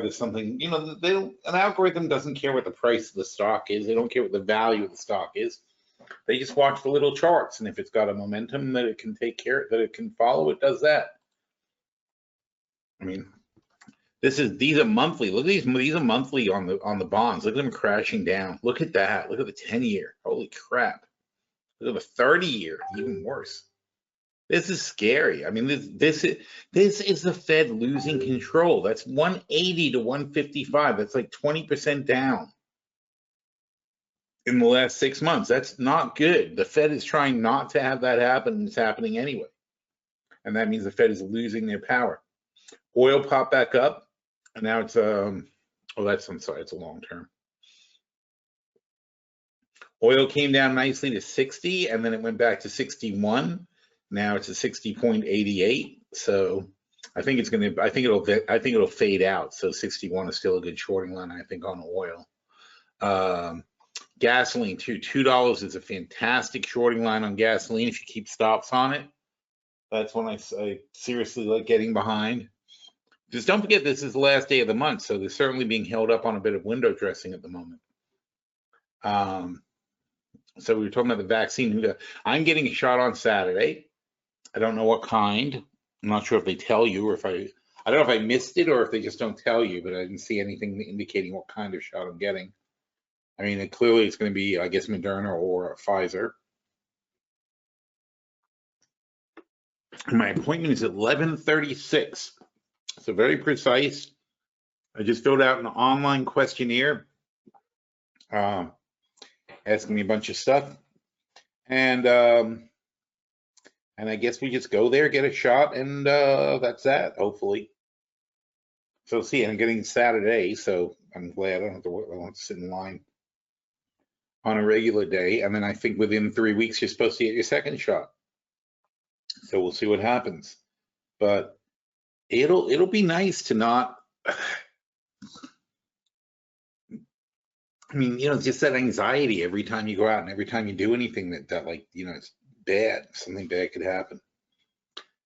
there's something, you know, they don't, an algorithm doesn't care what the price of the stock is. They don't care what the value of the stock is. They just watch the little charts, and if it's got a momentum that it can take care, that it can follow, it does that. I mean, these are monthly. Look at these are monthly on the bonds. Look at them crashing down. Look at that. Look at the 10-year. Holy crap. Look at the 30-year, even worse. This is scary. I mean, this is the Fed losing control. That's 180 to 155. That's like 20% down in the last 6 months. That's not good. The Fed is trying not to have that happen, and it's happening anyway. And that means the Fed is losing their power. Oil popped back up, and now it's I'm sorry, it's a long term. Oil came down nicely to 60, and then it went back to 61. Now it's at 60.88. So I think it'll fade out. So 61 is still a good shorting line, I think, on oil. Gasoline too, $2 is a fantastic shorting line on gasoline if you keep stops on it. That's when I seriously like getting behind. Just don't forget, this is the last day of the month, so they're certainly being held up on a bit of window dressing at the moment. So we were talking about the vaccine. I'm getting a shot on Saturday. I don't know what kind. I'm not sure if they tell you, or if I don't know if I missed it or if they just don't tell you, but I didn't see anything indicating what kind of shot I'm getting. I mean, clearly it's going to be, I guess, Moderna or Pfizer. My appointment is at 11:36, so very precise. I just filled out an online questionnaire asking me a bunch of stuff, and I guess we just go there, get a shot, and that's that, hopefully. So see, I'm getting Saturday, so I'm glad I don't have to sit in line on a regular day. And then I think within 3 weeks, you're supposed to get your second shot. So we'll see what happens. But it'll be nice to not, I mean, you know, just that anxiety every time you go out and every time you do anything that like, you know, it's bad, something bad could happen.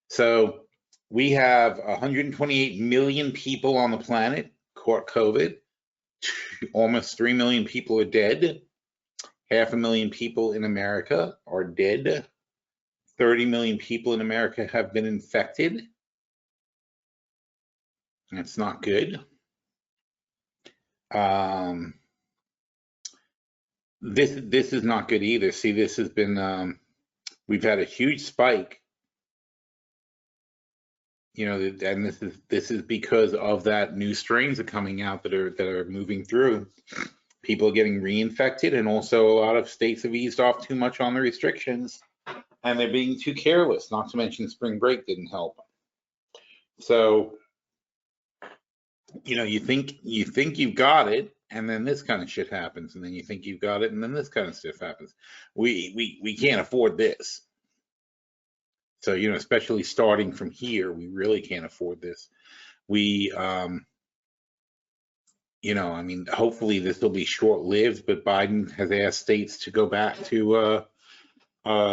So we have 128 million people on the planet caught COVID. Almost 3 million people are dead. 500,000 people in America are dead. 30 million people in America have been infected. That's not good. This is not good either. See, this has been, we've had a huge spike. You know, and this is because of that new strains are coming out that are moving through. People are getting reinfected, and also a lot of states have eased off too much on the restrictions, and they're being too careless. Not to mention spring break didn't help. So, you know, you think you've got it, and then this kind of shit happens, and then you think you've got it, and then this kind of stuff happens. We can't afford this. So, you know, especially starting from here, we really can't afford this. We, you know, I mean, hopefully this will be short-lived, but Biden has asked states to go back to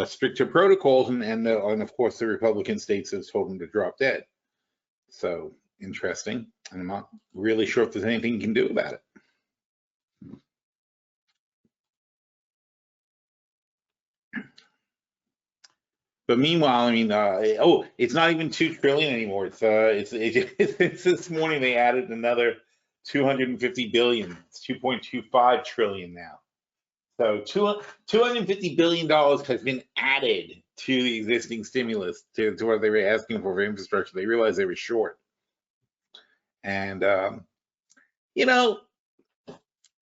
stricter protocols, and of course the Republican states have told them to drop dead. So interesting, and I'm not really sure if there's anything you can do about it. But meanwhile, I mean, it's not even 2 trillion anymore. It's this morning they added another 250 billion. It's 2.25 trillion now. So $250 billion has been added to the existing stimulus, to what they were asking for infrastructure. They realized they were short. And, you know,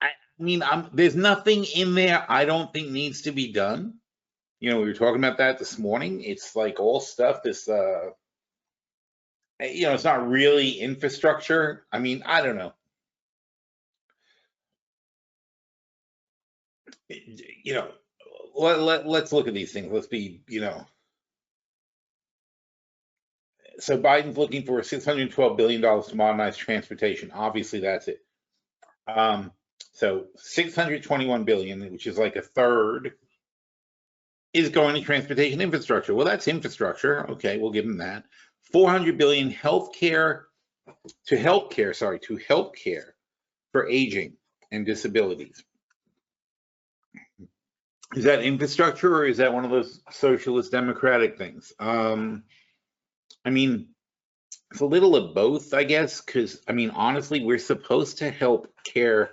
I mean, there's nothing in there I don't think needs to be done. You know, we were talking about that this morning. It's like all stuff, this, you know, it's not really infrastructure. I mean, I don't know. You know, let's look at these things. Let's be, you know. So Biden's looking for $612 billion to modernize transportation. Obviously, that's it. So $621 billion, which is like a third, is going to transportation infrastructure. Well, that's infrastructure. Okay, we'll give them that. $400 billion healthcare to healthcare for aging and disabilities. Is that infrastructure, or is that one of those socialist democratic things? I mean, it's a little of both, I guess, because I mean, honestly, we're supposed to help care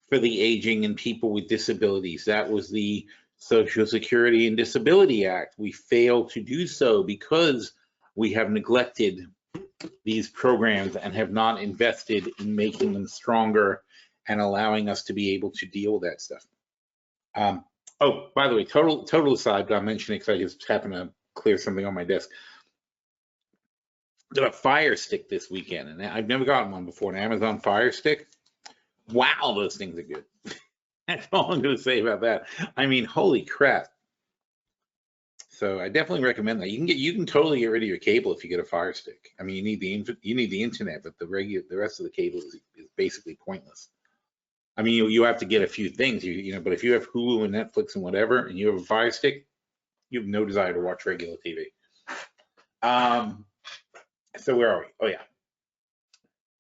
for the aging and people with disabilities. That was the Social Security and Disability Act. We failed to do so because we have neglected these programs and have not invested in making them stronger and allowing us to be able to deal with that stuff. Oh, by the way, total aside, but I'll mention it because I just happened to clear something on my desk. Got a Fire Stick this weekend, and I've never gotten one before, an Amazon Fire Stick. Wow, those things are good. That's all I'm going to say about that. I mean, holy crap. So I definitely recommend that. You can totally get rid of your cable if you get a Fire Stick. I mean, you need the internet, but the rest of the cable is basically pointless. I mean, you have to get a few things, but if you have Hulu and Netflix and whatever, and you have a Fire Stick, you have no desire to watch regular TV. So where are we? Oh yeah.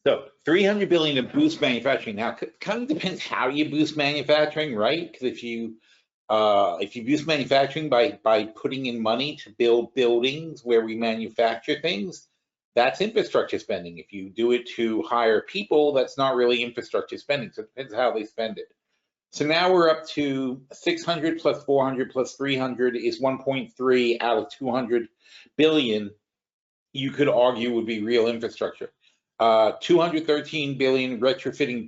So 300 billion to boost manufacturing. Now, it kind of depends how you boost manufacturing, right? Because if you boost manufacturing by putting in money to build buildings where we manufacture things, that's infrastructure spending. If you do it to hire people, that's not really infrastructure spending. So it depends how they spend it. So now we're up to 600 plus 400 plus 300 is 1.3 out of 200 billion. You could argue would be real infrastructure. 213 billion retrofitting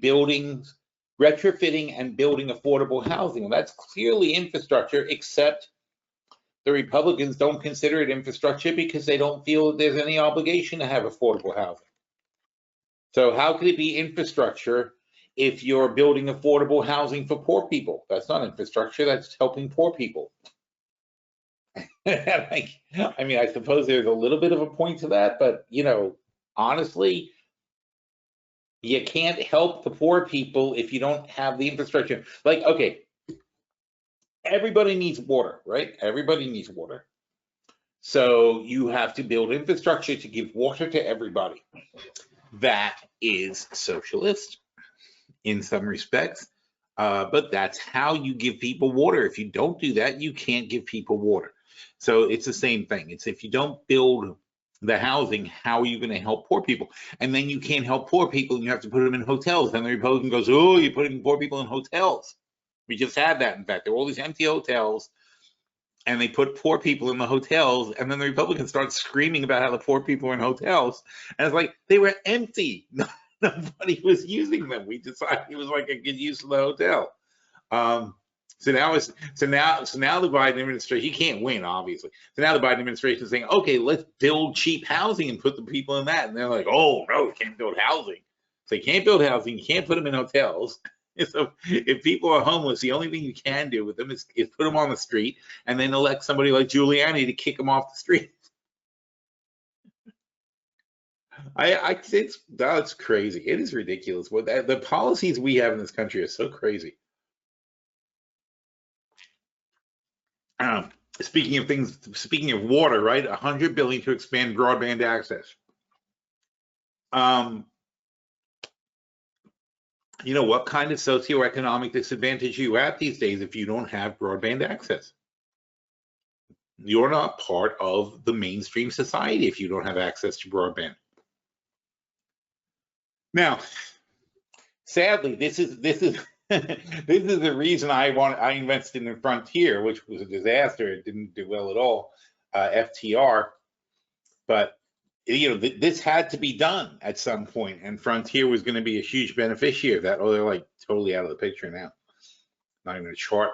and building affordable housing. Well, that's clearly infrastructure, except the Republicans don't consider it infrastructure because they don't feel that there's any obligation to have affordable housing. So how could it be infrastructure if you're building affordable housing for poor people? That's not infrastructure, that's helping poor people. I mean, I suppose there's a little bit of a point to that, but honestly, you can't help the poor people if you don't have the infrastructure. Like, okay, everybody needs water, right? Everybody needs water. So you have to build infrastructure to give water to everybody. That is socialist in some respects, but that's how you give people water. If you don't do that, you can't give people water. So it's the same thing. It's if you don't build the housing, how are you going to help poor people? And then you can't help poor people and you have to put them in hotels. And the Republican goes, oh, you're putting poor people in hotels. We just had that. In fact, there were all these empty hotels and they put poor people in the hotels. And then the Republicans start screaming about how the poor people are in hotels. And it's like, they were empty. Nobody was using them. We decided it was like a good use of the hotel. So now the Biden administration, he can't win, obviously. So now the Biden administration is saying, okay, let's build cheap housing and put the people in that. And they're like, oh, no, you can't build housing. So you can't build housing, you can't put them in hotels. So if people are homeless, the only thing you can do with them is put them on the street and then elect somebody like Giuliani to kick them off the street. That's crazy. It is ridiculous. The policies we have in this country are so crazy. Speaking of water, right? 100 billion to expand broadband access. You know what kind of socioeconomic disadvantage you at these days if you don't have broadband access? You're not part of the mainstream society if you don't have access to broadband. Now, sadly, this is the reason I invested in Frontier, which was a disaster. It didn't do well at all, FTR. But this had to be done at some point, and Frontier was going to be a huge beneficiary of that. Oh, they're like totally out of the picture now. Not even a chart.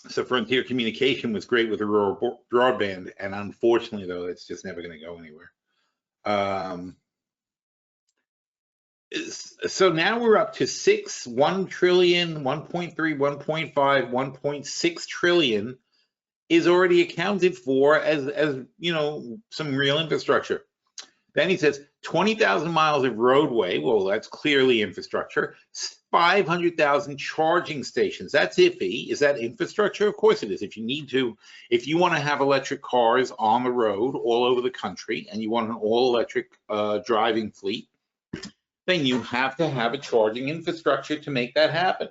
So Frontier Communication was great with the rural broadband, and unfortunately, though, it's just never going to go anywhere. So now we're up to 1 trillion, 1.3, 1.5, 1.6 trillion is already accounted for as some real infrastructure. Then he says 20,000 miles of roadway, well, that's clearly infrastructure. 500,000 charging stations, that's iffy. Is that infrastructure? Of course it is. If you want to have electric cars on the road all over the country, and you want an all-electric driving fleet, then you have to have a charging infrastructure to make that happen.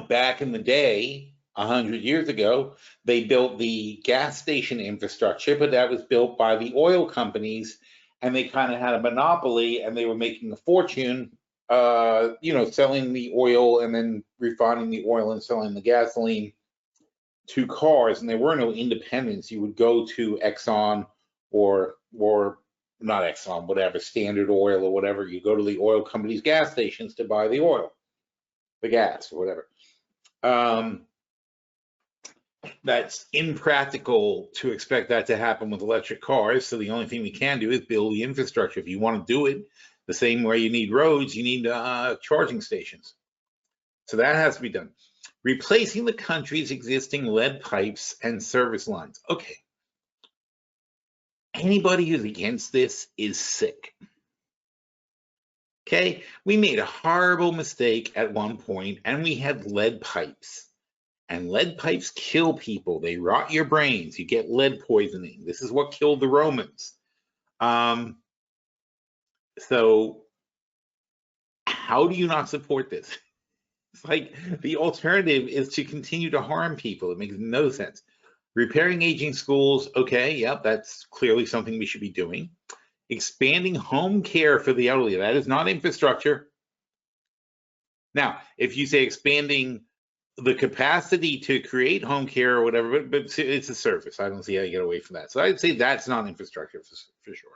Back in the day, 100 years ago, they built the gas station infrastructure, but that was built by the oil companies, and they kind of had a monopoly, and they were making a fortune, selling the oil and then refining the oil and selling the gasoline to cars, and there were no independents. You would go to Exxon or not Exxon, whatever, Standard Oil or whatever. You go to the oil company's gas stations to buy the oil, the gas or whatever. That's impractical to expect that to happen with electric cars. So the only thing we can do is build the infrastructure. If you want to do it the same way you need roads, you need charging stations. So that has to be done. Replacing the country's existing lead pipes and service lines. Okay. Anybody who's against this is sick. Okay, we made a horrible mistake at one point, and we had lead pipes. And lead pipes kill people. They rot your brains. You get lead poisoning. This is what killed the Romans. So how do you not support this? It's like the alternative is to continue to harm people. It makes no sense. Repairing aging schools, okay, yep, that's clearly something we should be doing. Expanding home care for the elderly, that is not infrastructure. Now, if you say expanding the capacity to create home care or whatever, but it's a service. I don't see how you get away from that. So I'd say that's not infrastructure for sure.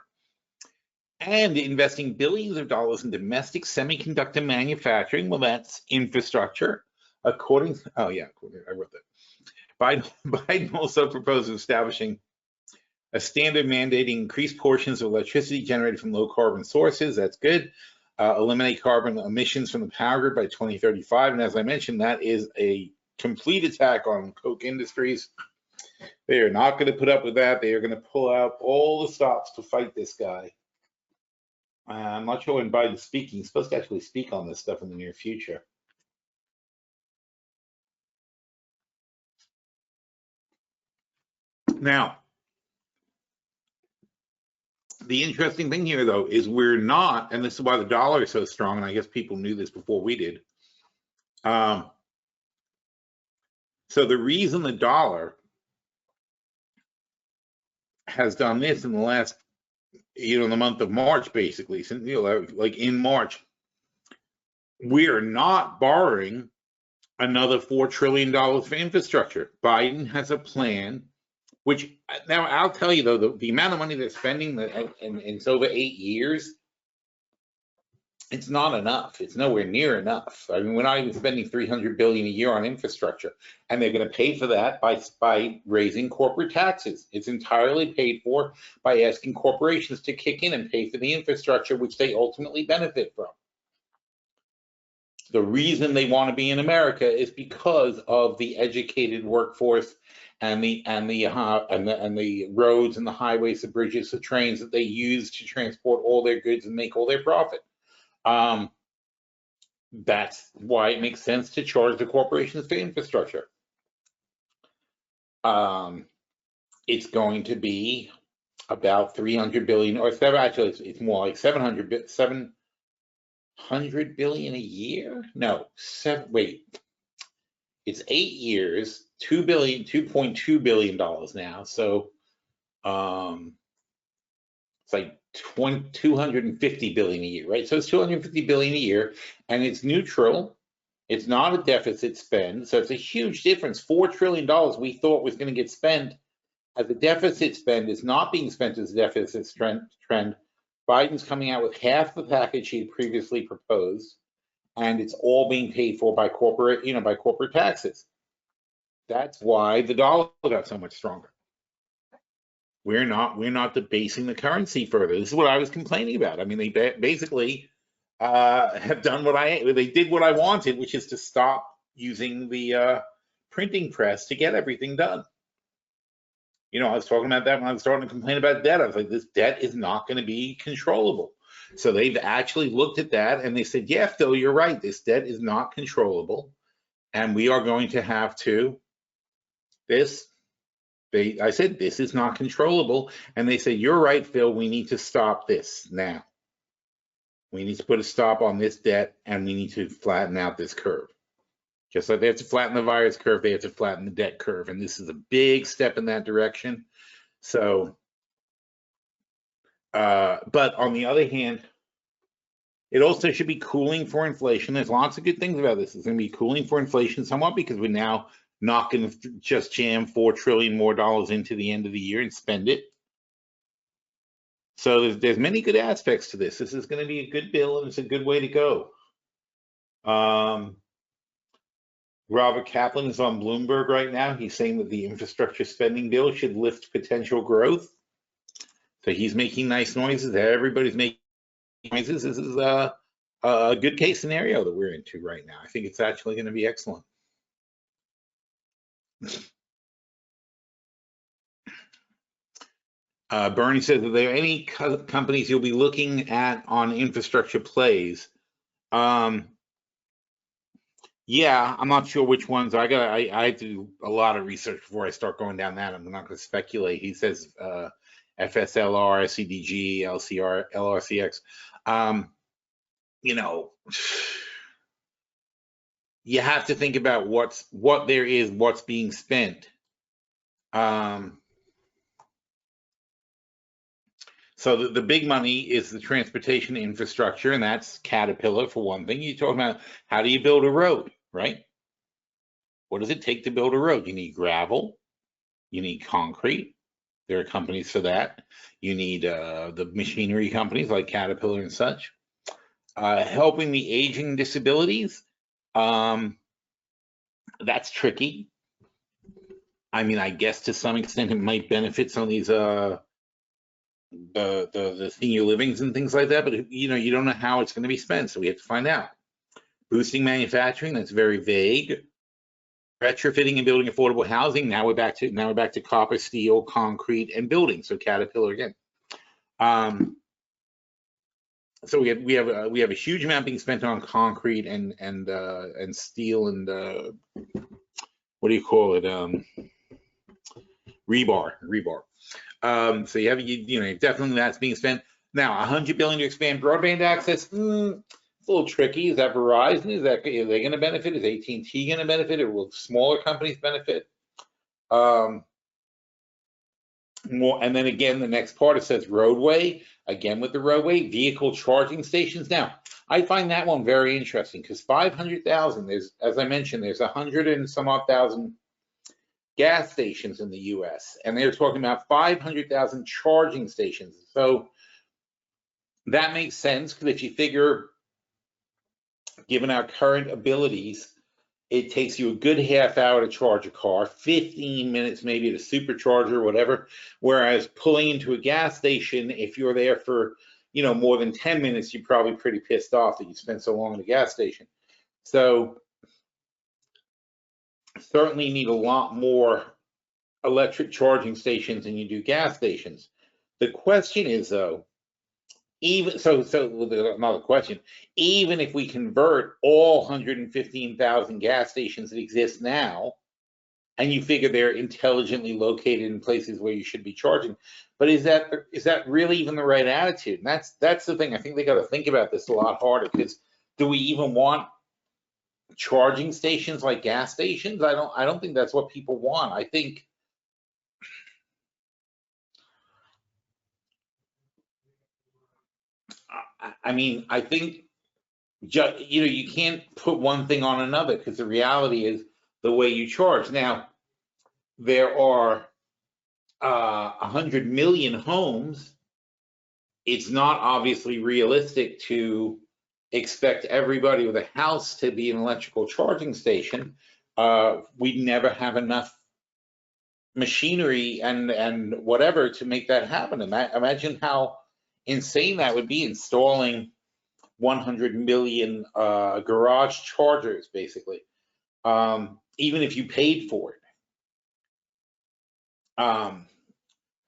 And investing billions of dollars in domestic semiconductor manufacturing, well, that's infrastructure. According, oh yeah, I wrote that. Biden also proposed establishing a standard mandating increased portions of electricity generated from low carbon sources. That's good. Eliminate carbon emissions from the power grid by 2035. And as I mentioned, that is a complete attack on Koch Industries. They are not going to put up with that. They are going to pull out all the stops to fight this guy. I'm not sure when Biden's speaking. He's supposed to actually speak on this stuff in the near future. Now, the interesting thing here, though, is we're not, and this is why the dollar is so strong, and I guess people knew this before we did. So the reason the dollar has done this in the last, the month of March, basically, since, like in March, we are not borrowing another $4 trillion for infrastructure. Biden has a plan, which now I'll tell you, though, the amount of money they're spending, and it's over 8 years, it's not enough. It's nowhere near enough. I mean, we're not even spending $300 billion a year on infrastructure, and they're going to pay for that by raising corporate taxes. It's entirely paid for by asking corporations to kick in and pay for the infrastructure, which they ultimately benefit from. The reason they want to be in America is because of the educated workforce and the roads and the highways, the bridges, the trains that they use to transport all their goods and make all their profit. That's why it makes sense to charge the corporations for infrastructure. It's going to be about 300 billion, or actually it's more like 700 billion a year. No, it's 8 years, $2.2 billion now. So it's like 250 billion a year, right? So it's 250 billion a year, and it's neutral. It's not a deficit spend, so it's a huge difference. $4 trillion we thought was going to get spent as a deficit spend is not being spent as a deficit trend. Biden's coming out with half the package he had previously proposed, and it's all being paid for by corporate taxes. That's why the dollar got so much stronger. We're not debasing the currency further. This is what I was complaining about. I mean, they basically have done they did what I wanted, which is to stop using the printing press to get everything done. You know, I was talking about that when I was starting to complain about debt. I was like, this debt is not going to be controllable. So they've actually looked at that and they said, yeah, Phil, you're right. This debt is not controllable. And we are going to have to, I said, this is not controllable. And they said, you're right, Phil, we need to stop this now. We need to put a stop on this debt and we need to flatten out this curve. Just like they have to flatten the virus curve, they have to flatten the debt curve. And this is a big step in that direction. So, but on the other hand, it also should be cooling for inflation. There's lots of good things about this. It's going to be cooling for inflation somewhat because we're now not going to just jam $4 trillion more into the end of the year and spend it. So there's many good aspects to this. This is going to be a good bill and it's a good way to go. Robert Kaplan is on Bloomberg right now. He's saying that the infrastructure spending bill should lift potential growth. So he's making nice noises. Everybody's making noises. This is a good case scenario that we're into right now. I think it's actually going to be excellent. Bernie says, are there any companies you'll be looking at on infrastructure plays? Yeah, I'm not sure which ones. I do a lot of research before I start going down that. I'm not going to speculate. He says FSLR, CDG, LCR, LRCX. You know, you have to think about what's being spent. So the big money is the transportation infrastructure, and that's Caterpillar for one thing. You're talking about how do you build a road, right? What does it take to build a road? You need gravel, you need concrete. There are companies for that. You need the machinery companies like Caterpillar and such. Helping the aging disabilities, that's tricky. I mean, I guess to some extent it might benefit some of these the senior livings and things like that, but you know, you don't know how it's going to be spent, so we have to find out. Boosting manufacturing, that's very vague. Retrofitting and building affordable housing, now we're back to copper, steel, concrete, and building. So Caterpillar again. So we have a huge amount being spent on concrete and steel and what do you call it? Rebar. So you have definitely that's being spent now. $100 billion to expand broadband access. It's a little tricky. Is that Verizon? Are they going to benefit? Is AT&T going to benefit? Or will smaller companies benefit? More, and then again, the next part it says roadway. Again with the roadway, vehicle charging stations. Now, I find that one very interesting because 500,000. There's, as I mentioned, there's 100 and some odd thousand gas stations in the U.S. and they're talking about 500,000 charging stations. So that makes sense because if you figure, given our current abilities, it takes you a good half hour to charge a car, 15 minutes maybe at a supercharger or whatever. Whereas pulling into a gas station, if you're there for, you know, more than 10 minutes, you're probably pretty pissed off that you spent so long in a gas station. So certainly need a lot more electric charging stations than you do gas stations. The question is though, even so another question, even if we convert all 115,000 gas stations that exist now, and you figure they're intelligently located in places where you should be charging, but is that really even the right attitude? And that's the thing. I think they got to think about this a lot harder, because do we even want charging stations like gas stations? I don't think that's what people want. I think I think you can't put one thing on another, because the reality is the way you charge. Now, there are 100 million homes. It's not obviously realistic to expect everybody with a house to be an electrical charging station. We'd never have enough machinery and whatever to make that happen. Imagine how insane that would be, installing 100 million garage chargers, basically, even if you paid for it.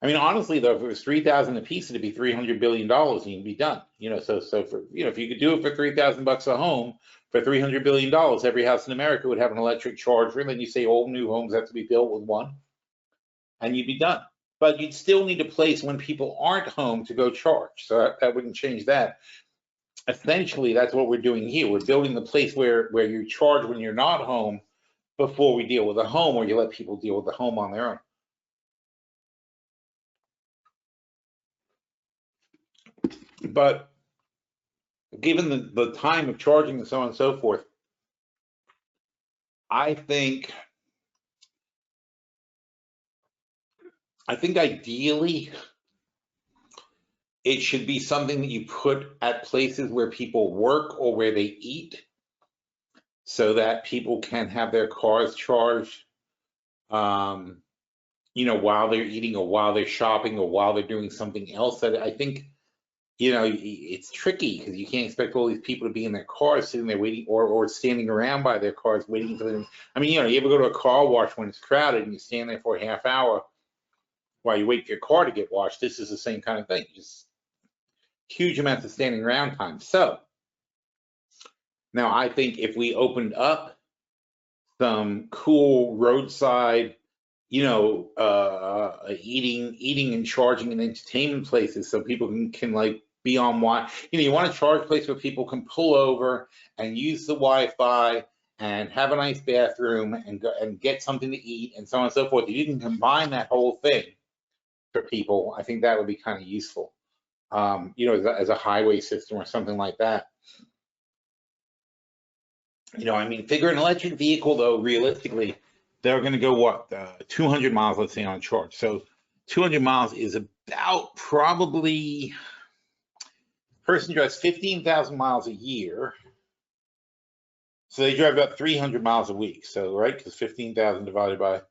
I mean, honestly, though, if it was 3,000 a piece, it'd be $300 billion and you'd be done. So for, if you could do it for $3,000 a home, for $300 billion, every house in America would have an electric charger. And then you say all new homes have to be built with one, and you'd be done. But you'd still need a place when people aren't home to go charge. So that wouldn't change that. Essentially, that's what we're doing here. We're building the place where you charge when you're not home before we deal with the home, or you let people deal with the home on their own. But given the time of charging and so on and so forth, I think ideally it should be something that you put at places where people work or where they eat, so that people can have their cars charged, while they're eating or while they're shopping or while they're doing something else. That I think, it's tricky because you can't expect all these people to be in their cars sitting there waiting or standing around by their cars waiting for them. I mean, you ever go to a car wash when it's crowded and you stand there for a half hour while you wait for your car to get washed? This is the same kind of thing, just huge amounts of standing around time. So now I think if we opened up some cool roadside, eating and charging and entertainment places, so people can like be on you want to charge a place where people can pull over and use the Wi-Fi and have a nice bathroom and go and get something to eat and so on and so forth. If you can combine that whole thing for people, I think that would be kind of useful. As a highway system or something like that. I mean, figure an electric vehicle, though, realistically, they're going to go what, 200 miles, let's say, on charge. So 200 miles is about probably, person drives 15,000 miles a year. So they drive about 300 miles a week. So, right, because 15,000 divided by,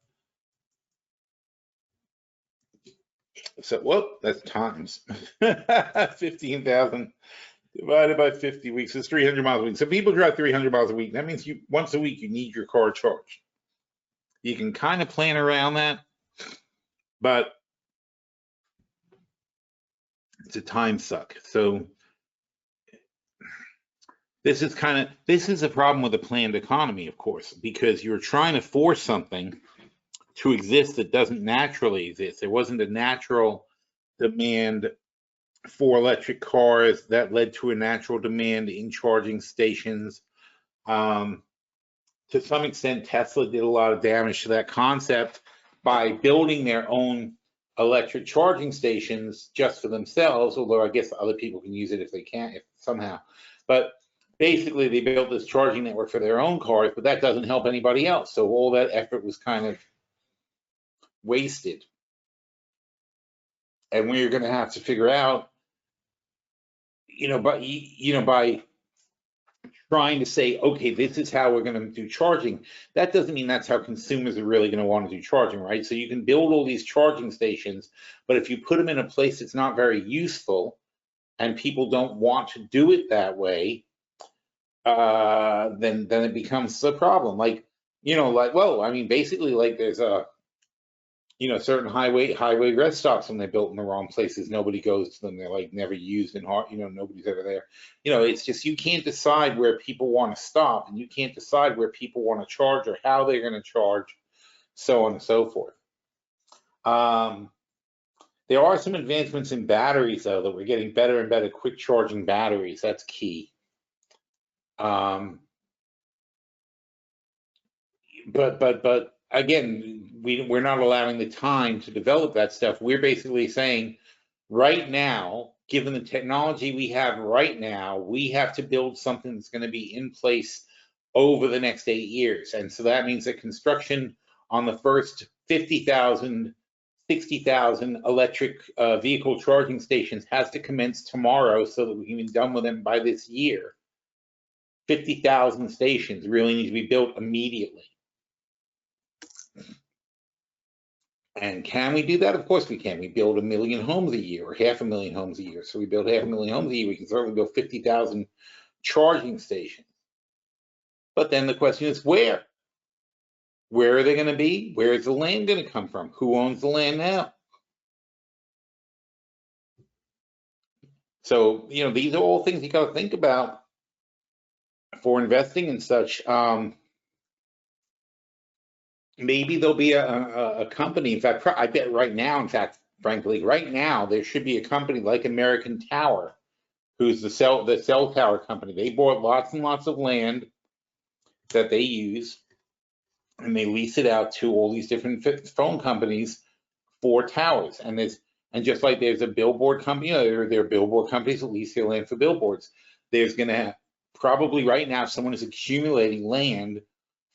so, whoop, that's times. 15,000 divided by 50 weeks is 300 miles a week. So people drive 300 miles a week. That means once a week you need your car charged. You can kind of plan around that, but it's a time suck. So this is a problem with a planned economy, of course, because you're trying to force something to exist that doesn't naturally exist. There wasn't a natural demand for electric cars that led to a natural demand in charging stations. To some extent, Tesla did a lot of damage to that concept by building their own electric charging stations just for themselves, although I guess other people can use it if they can, if somehow. But basically, they built this charging network for their own cars, but that doesn't help anybody else. So all that effort was kind of wasted. And we're going to have to figure out, by trying to say, okay, this is how we're going to do charging, that doesn't mean that's how consumers are really going to want to do charging, right? So you can build all these charging stations, but if you put them in a place that's not very useful and people don't want to do it that way, then it becomes a problem. Basically, like there's a, certain highway rest stops, when they're built in the wrong places, nobody goes to them. They're like never used in nobody's ever there. It's just, you can't decide where people want to stop, and you can't decide where people want to charge or how they're going to charge, so on and so forth. There are some advancements in batteries, though, that we're getting better and better quick charging batteries. That's key. But again, we're not allowing the time to develop that stuff. We're basically saying, right now, given the technology we have right now, we have to build something that's going to be in place over the next 8 years. And so that means that construction on the first 50,000, 60,000 electric vehicle charging stations has to commence tomorrow, so that we can be done with them by this year. 50,000 stations really need to be built immediately. And can we do that? Of course we can. We build 1 million homes a year, or 500,000 homes a year. So we build 500,000 homes a year. We can certainly build 50,000 charging stations. But then the question is, where? Where are they going to be? Where is the land going to come from? Who owns the land now? So, these are all things you got to think about for investing and such. Maybe there'll be a company. In fact, I bet right now, in fact, frankly, right now, there should be a company like American Tower, who's the cell tower company. They bought lots and lots of land that they use, and they lease it out to all these different phone companies for towers. And just like there's a billboard company, there are billboard companies that lease their land for billboards. There's going to probably right now someone is accumulating land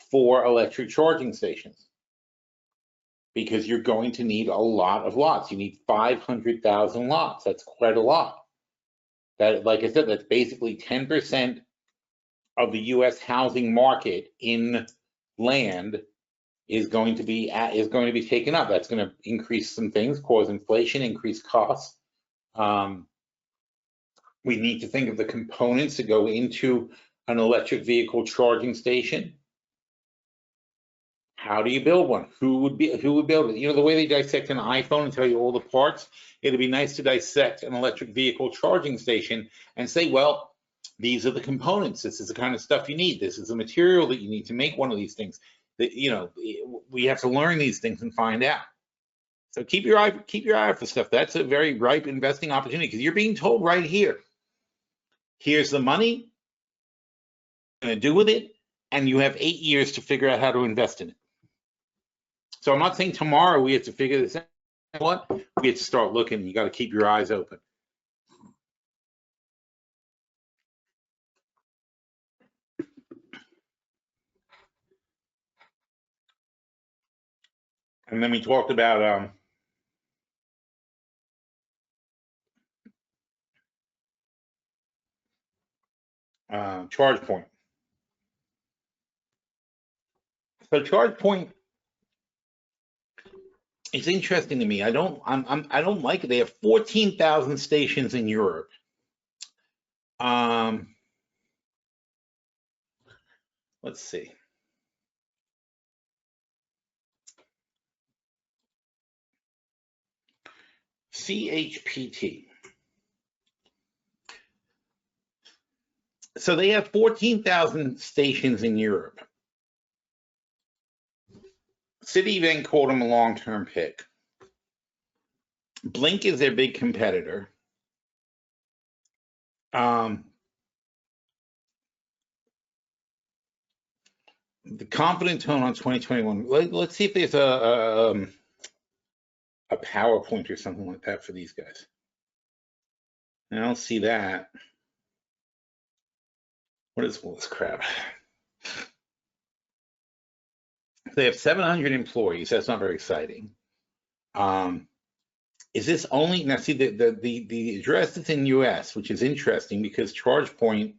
for electric charging stations, because you're going to need a lot of lots. You need 500,000 lots. That's quite a lot. That, like I said, that's basically 10% of the U.S. housing market in land is going to be taken up. That's going to increase some things, cause inflation, increase costs. We need to think of the components that go into an electric vehicle charging station. How do you build one? Who would build it? The way they dissect an iPhone and tell you all the parts, it'd be nice to dissect an electric vehicle charging station and say, well, these are the components. This is the kind of stuff you need. This is the material that you need to make one of these things. That, we have to learn these things and find out. So keep your eye out for stuff. That's a very ripe investing opportunity, because you're being told right here, here's the money, what you're going to do with it, and you have 8 years to figure out how to invest in it. So I'm not saying tomorrow we have to figure this out. You know what? We have to start looking. You got to keep your eyes open. And then we talked about ChargePoint. So ChargePoint, it's interesting to me. I don't like it. They have 14,000 stations in Europe. Let's see. CHPT. So they have 14,000 stations in Europe. Citi then called them a long-term pick. Blink is their big competitor. The confident tone on 2021. Let's see if there's a PowerPoint or something like that for these guys. I don't see that. What is all this crap? They have 700 employees. That's not very exciting. Is this only, now see, the address is in US, which is interesting because ChargePoint,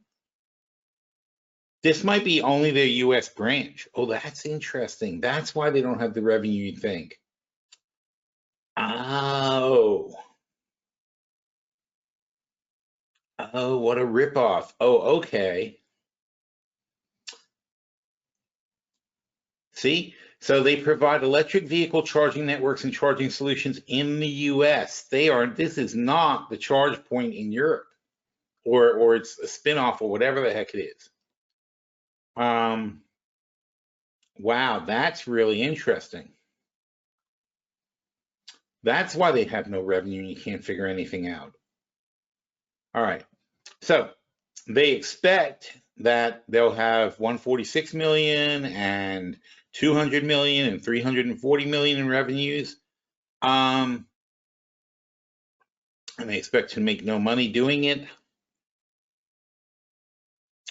this might be only their US branch. Oh, that's interesting. That's why they don't have the revenue you think. Oh, what a ripoff. Oh, okay. See, so they provide electric vehicle charging networks and charging solutions in the US. This is not the ChargePoint in Europe, or it's a spinoff or whatever the heck it is. Wow, that's really interesting. That's why they have no revenue and you can't figure anything out. All right, so they expect that they'll have 146 million and 200 million and 340 million in revenues. And they expect to make no money doing it.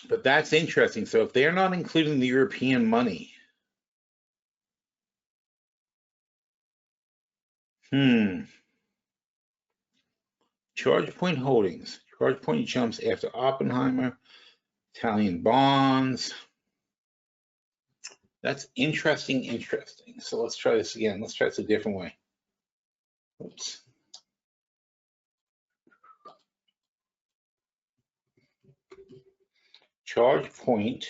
But that's interesting. So if they're not including the European money, ChargePoint Holdings. ChargePoint jumps after Oppenheimer, Italian bonds. That's interesting. So let's try this again. Let's try this a different way. Oops. ChargePoint.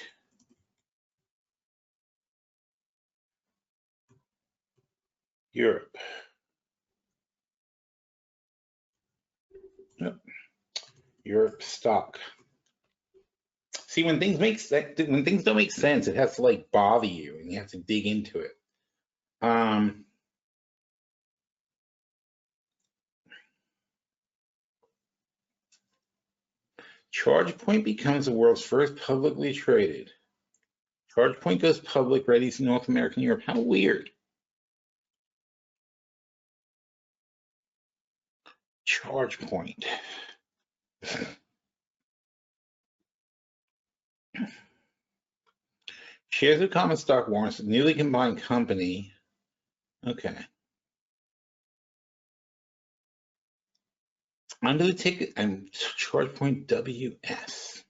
Europe. Yep. Europe stock. See, when things don't make sense, it has to like bother you, and you have to dig into it. ChargePoint becomes the world's first publicly traded. ChargePoint goes public, readies in North America and Europe. How weird. ChargePoint. Shares of common stock warrants, newly combined company. Okay. Under the ticket, I'm ChargePoint WS.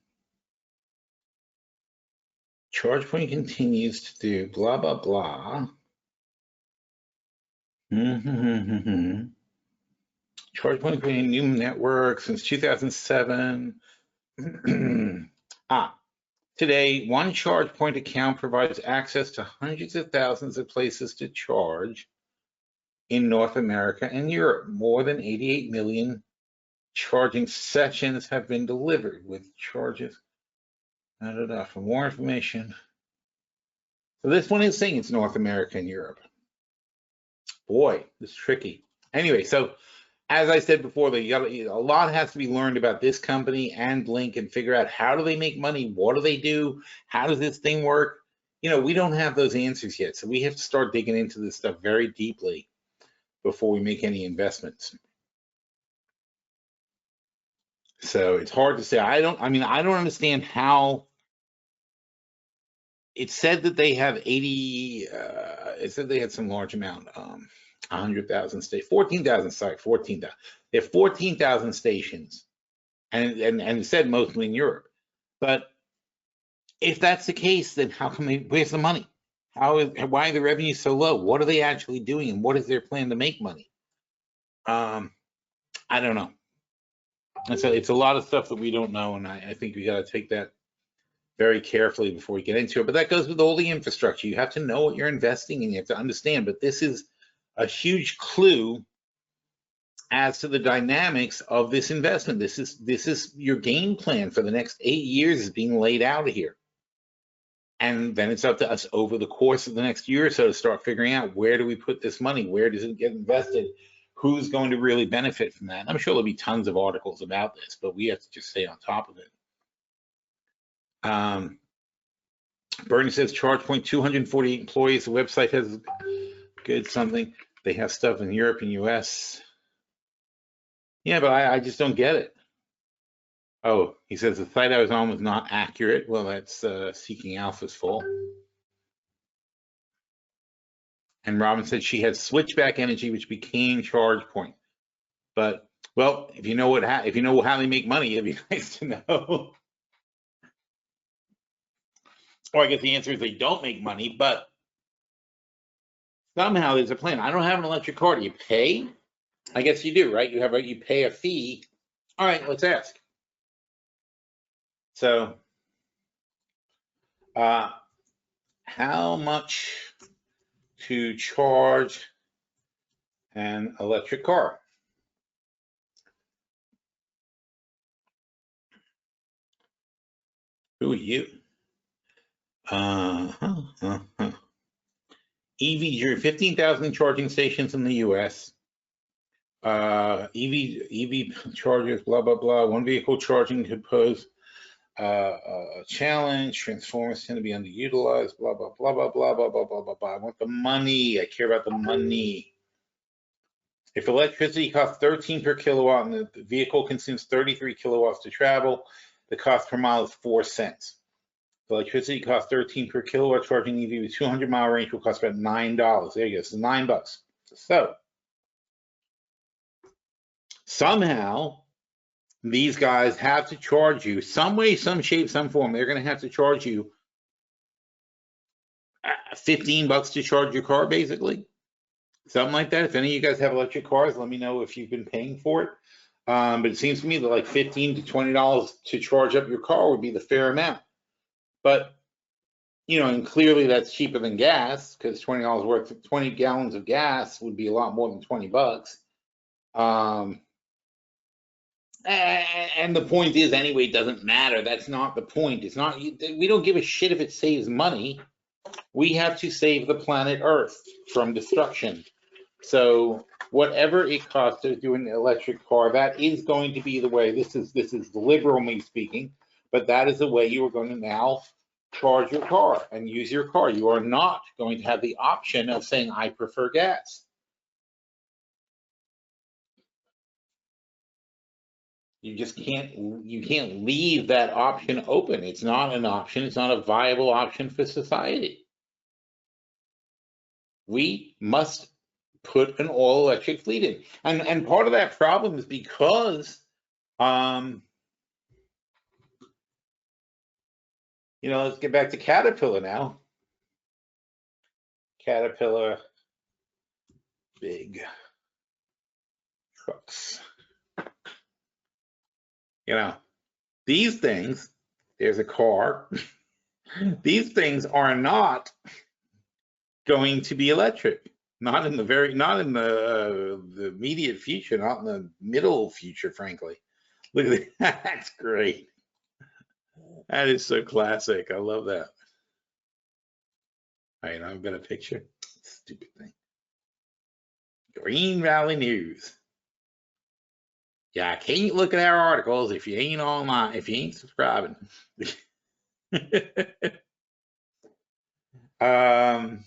ChargePoint continues to do blah, blah, blah. ChargePoint creating new network since 2007. Today, one ChargePoint account provides access to hundreds of thousands of places to charge in North America and Europe. More than 88 million charging sessions have been delivered with charges. For more information. So this one is saying it's North America and Europe. Boy, this is tricky. Anyway, so as I said before, a lot has to be learned about this company and Blink and figure out how do they make money? What do they do? How does this thing work? You know, we don't have those answers yet. So we have to start digging into this stuff very deeply before we make any investments. So it's hard to say. I don't understand how. It said that they have 80, it said they had some large amount, 100,000 stations, 14,000, sorry, 14,000. They have 14,000 stations, and it said mostly in Europe. But if that's the case, then how come where's the money? Why are the revenues so low? What are they actually doing, and what is their plan to make money? I don't know. And so it's a lot of stuff that we don't know, and I think we got to take that very carefully before we get into it. But that goes with all the infrastructure. You have to know what you're investing in. You have to understand. But this is a huge clue as to the dynamics of this investment. This is your game plan for the next 8 years is being laid out here. And then it's up to us over the course of the next year or so to start figuring out where do we put this money? Where does it get invested? Who's going to really benefit from that? And I'm sure there'll be tons of articles about this, but we have to just stay on top of it. Bernie says ChargePoint 248 employees. The website has good something. They have stuff in Europe and US. Yeah, but I just don't get it. Oh, he says the site I was on was not accurate. Well, that's Seeking Alpha's fault. And Robin said she had switchback energy, which became ChargePoint. But well, if you know how they make money, it'd be nice to know. Or I guess the answer is they don't make money, but somehow there's a plan. I don't have an electric car. Do you pay? I guess you do, right? You pay a fee. All right, let's ask. So, how much to charge an electric car? Who are you? EV, 15,000 charging stations in the US. EV chargers, blah, blah, blah. One vehicle charging could pose a challenge. Transformers tend to be underutilized, blah, blah, blah, blah, blah, blah, blah, blah, blah, blah. I want the money. I care about the money. If electricity costs 13 per kilowatt and the vehicle consumes 33 kilowatts to travel, the cost per mile is 4 cents. If electricity costs 13 per kilowatt, charging EV with 200-mile range will cost about $9. There you go. So $9. So somehow these guys have to charge you some way, some shape, some form. They're going to have to charge you $15 to charge your car, basically. Something like that. If any of you guys have electric cars, let me know if you've been paying for it. But it seems to me that like $15 to $20 to charge up your car would be the fair amount. But, you know, and clearly that's cheaper than gas, because $20 worth of 20 gallons of gas would be a lot more than $20. And the point is, anyway, it doesn't matter. That's not the point. It's not, we don't give a shit if it saves money. We have to save the planet Earth from destruction. So whatever it costs to do an electric car, that is going to be the way. This is liberally speaking, but that is the way you are going to now charge your car and use your car. You are not going to have the option of saying, I prefer gas. You just can't leave that option open. It's not an option. It's not a viable option for society. We must put an all electric fleet in. And part of that problem is because, let's get back to Caterpillar now. Caterpillar, big trucks. These things, there's a car. These things are not going to be electric. Not in the immediate future, not in the middle future, frankly. Look at that. That's great. That is so classic. I love that. All right, I've got a picture. Stupid thing. Green Valley News. Yeah, I can't look at our articles if you ain't online, if you ain't subscribing. I'm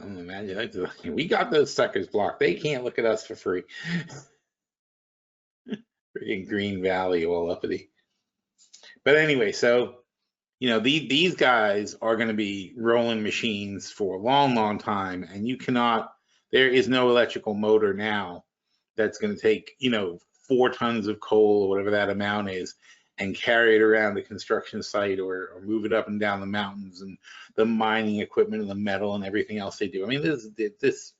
imagining we got those suckers blocked. They can't look at us for free. Freaking Green Valley, all uppity. But anyway, so these guys are going to be rolling machines for a long, long time, and you cannot. There is no electrical motor now that's going to take 4 tons of coal or whatever that amount is and carry it around the construction site or move it up and down the mountains and the mining equipment and the metal and everything else they do. I mean, this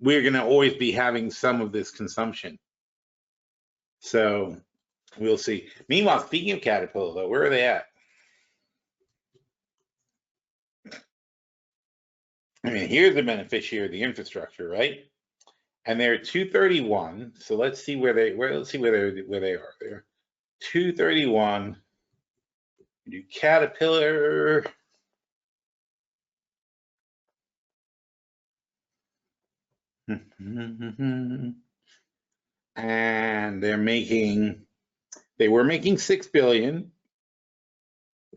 we're going to always be having some of this consumption. So we'll see. Meanwhile, speaking of Caterpillar, though, where are they at? I mean, here's the beneficiary of the infrastructure, right? And they're 231. So let's see where they are. They're 231. Do Caterpillar. And they were making 6 billion,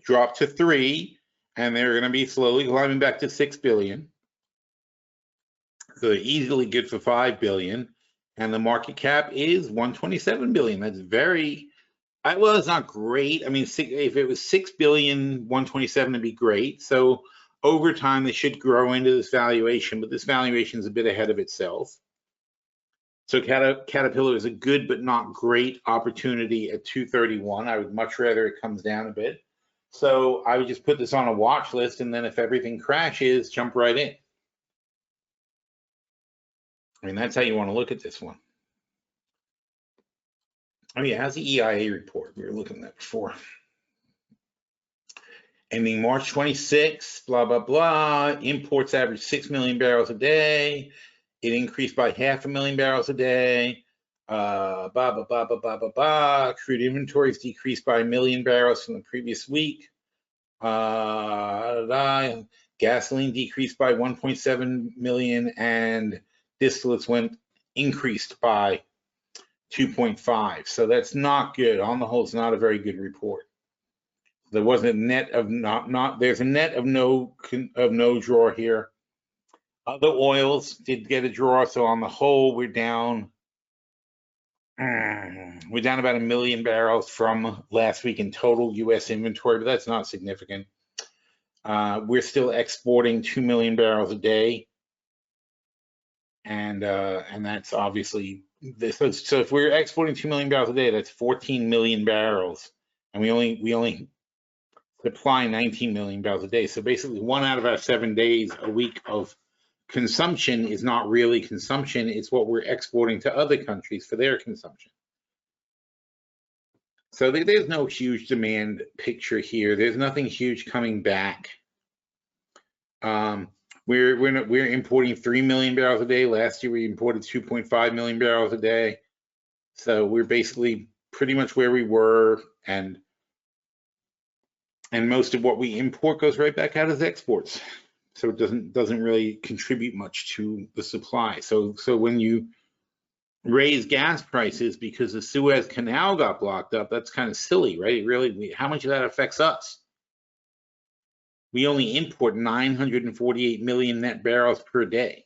dropped to 3, and they're going to be slowly climbing back to 6 billion. So they're easily good for 5 billion, and the market cap is 127 billion. That's very, well, it's not great. I mean, if it was 6 billion, 127 would be great. So over time, they should grow into this valuation, but this valuation is a bit ahead of itself. So Caterpillar is a good but not great opportunity at 231. I would much rather it comes down a bit. So I would just put this on a watch list, and then if everything crashes, jump right in. I mean, that's how you want to look at this one. Oh yeah, how's the EIA report? We were looking at that before. Ending March 26, blah, blah, blah. Imports average 6 million barrels a day. It increased by 500,000 barrels a day. Blah, blah, blah, blah, blah, blah, blah. Crude inventories decreased by 1 million barrels from the previous week. Gasoline decreased by 1.7 million, and distillates increased by 2.5. So that's not good. On the whole, it's not a very good report. There was a net of there's a net of no draw here. Other oils did get a draw, so on the whole, we're down about 1 million barrels from last week in total U.S. inventory, but that's not significant. We're still exporting 2 million barrels a day, and that's obviously this. So if we're exporting 2 million barrels a day, that's 14 million barrels, and we only supply 19 million barrels a day. So basically, 1 out of our 7 days a week of consumption is not really consumption. It's what we're exporting to other countries for their consumption. So there's no huge demand picture here. There's nothing huge coming back. We're importing 3 million barrels a day. Last year we imported 2.5 million barrels a day. So we're basically pretty much where we were, and most of what we import goes right back out as exports. So it doesn't really contribute much to the supply. So when you raise gas prices because the Suez Canal got blocked up, that's kind of silly, right? Really, how much of that affects us? We only import 948 million net barrels per day.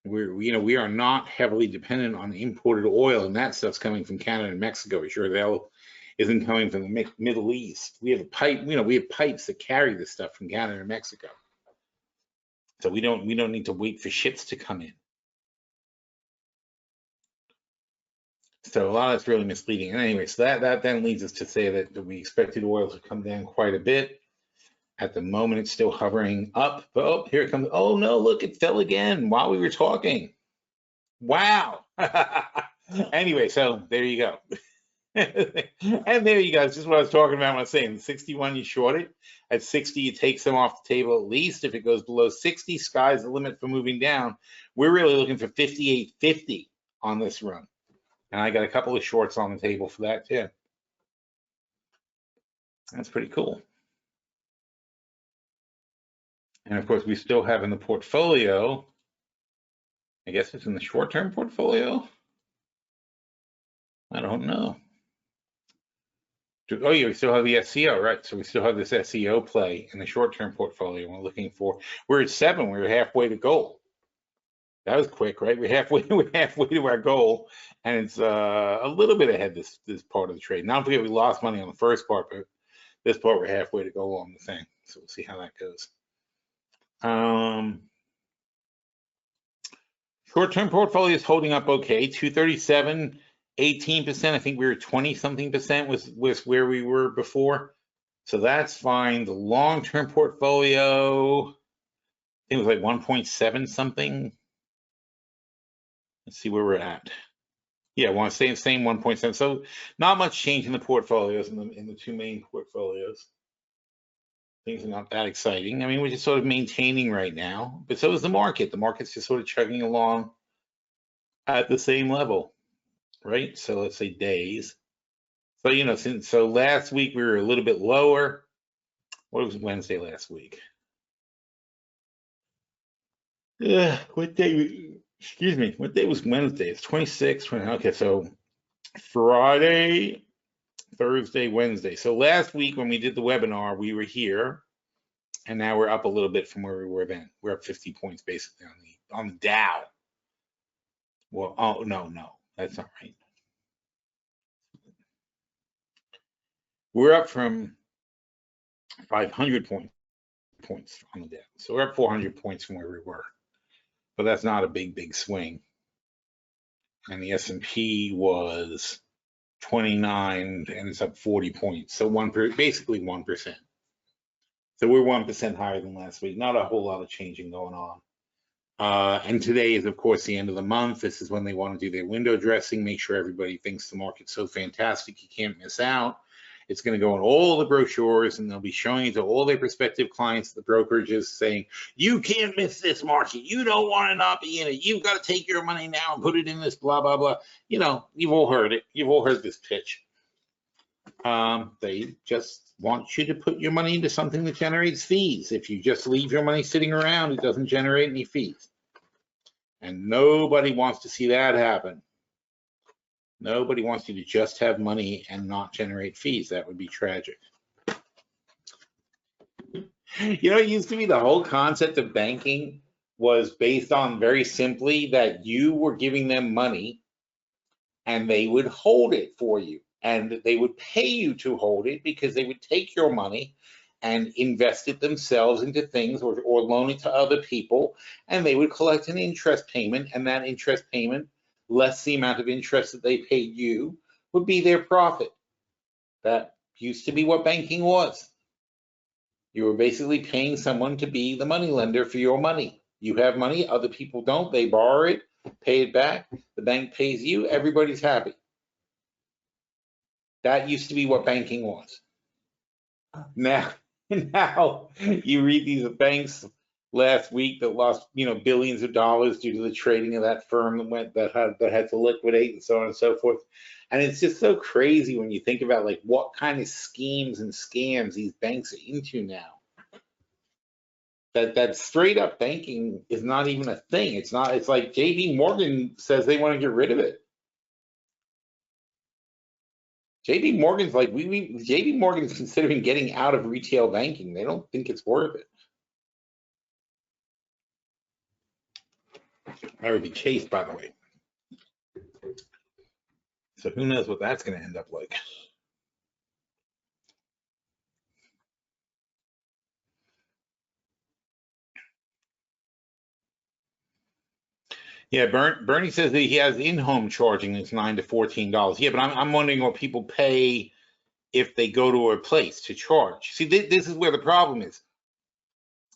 We are not heavily dependent on imported oil, and that stuff's coming from Canada and Mexico. Sure, that isn't coming from the Middle East. We have a pipe, we have pipes that carry this stuff from Canada and Mexico. So we don't need to wait for ships to come in. So a lot of that's really misleading. And anyway, so that then leads us to say that we expected oil to come down quite a bit. At the moment, it's still hovering up. But oh, here it comes. Oh no, look, it fell again while we were talking. Wow. Anyway, so there you go. And there you go. This is what I was talking about when I was saying 61, you short it. At 60, you take some off the table at least. If it goes below 60, sky's the limit for moving down. We're really looking for 58.50 on this run. And I got a couple of shorts on the table for that too. That's pretty cool. And of course, we still have in the portfolio, I guess it's in the short-term portfolio. I don't know. Oh yeah, we still have the SEO, right? So we still have this SEO play in the short-term portfolio. We're at 7, we're halfway to goal. That was quick, right? We're halfway to our goal, and it's a little bit ahead this part of the trade. Now, don't forget we lost money on the first part, but this part we're halfway to go on the thing. So we'll see how that goes. Short-term portfolio is holding up okay. 237, 18%. I think we were 20-something% was where we were before. So that's fine. The long-term portfolio, I think it was like 1.7 something. Let's see where we're at. Yeah, I want to stay the same 1.7. So not much change in the portfolios in the two main portfolios. Things are not that exciting. I mean, we're just sort of maintaining right now, but so is the market. The market's just sort of chugging along at the same level, right? So let's say days. So, so last week we were a little bit lower. What was Wednesday last week? What day? Excuse me. What day was Wednesday? It's 26, 20. Okay, so Friday, Thursday, Wednesday. So last week when we did the webinar, we were here, and now we're up a little bit from where we were then. We're up 50 points basically on the Dow. Well, oh no, that's not right. We're up from 500 points on the Dow. So we're up 400 points from where we were, but that's not a big swing. And the S&P was 29, and it's up 40 points. So basically 1%. So we're 1% higher than last week. Not a whole lot of changing going on. And today is, of course, the end of the month. This is when they want to do their window dressing, make sure everybody thinks the market's so fantastic you can't miss out. It's going to go in all the brochures, and they'll be showing it to all their prospective clients, the brokerages, saying, you can't miss this market. You don't want to not be in it. You've got to take your money now and put it in this blah, blah, blah. You've all heard it. You've all heard this pitch. They just want you to put your money into something that generates fees. If you just leave your money sitting around, it doesn't generate any fees. And nobody wants to see that happen. Nobody wants you to just have money and not generate fees. That would be tragic. It used to be the whole concept of banking was based on very simply that you were giving them money and they would hold it for you. And they would pay you to hold it because they would take your money and invest it themselves into things or loan it to other people, and they would collect an interest payment, and that interest payment, less the amount of interest that they paid you, would be their profit. That used to be what banking was. You were basically paying someone to be the money lender for your money. You have money, other people don't, they borrow it, pay it back, the bank pays you, everybody's happy. That used to be what banking was. Now you read these banks last week that lost, billions of dollars due to the trading of that firm that had to liquidate and so on and so forth. And it's just so crazy when you think about like what kind of schemes and scams these banks are into now. That straight up banking is not even a thing. It's like JP Morgan says they want to get rid of it. JP Morgan's like, JP Morgan's considering getting out of retail banking. They don't think it's worth it. I would be Chase, by the way. So who knows what that's going to end up like. Yeah, Bernie says that he has in-home charging that's $9 to $14. Yeah, but I'm wondering what people pay if they go to a place to charge. See, this is where the problem is.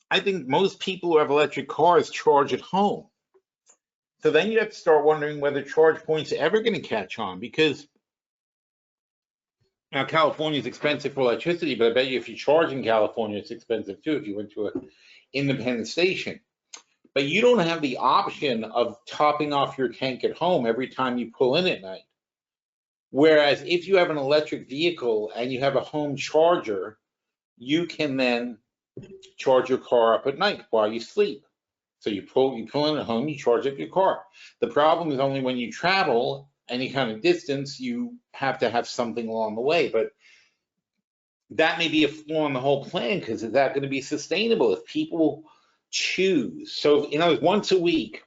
I think most people who have electric cars charge at home. So then you have to start wondering whether ChargePoint's ever going to catch on, because now California is expensive for electricity, but I bet you if you charge in California, it's expensive too if you went to an independent station. But you don't have the option of topping off your tank at home every time you pull in at night. Whereas if you have an electric vehicle and you have a home charger, you can then charge your car up at night while you sleep. So you pull in at home, you charge up your car. The problem is only when you travel any kind of distance, you have to have something along the way. But that may be a flaw in the whole plan, because is that going to be sustainable if people choose? So in other words, once a week,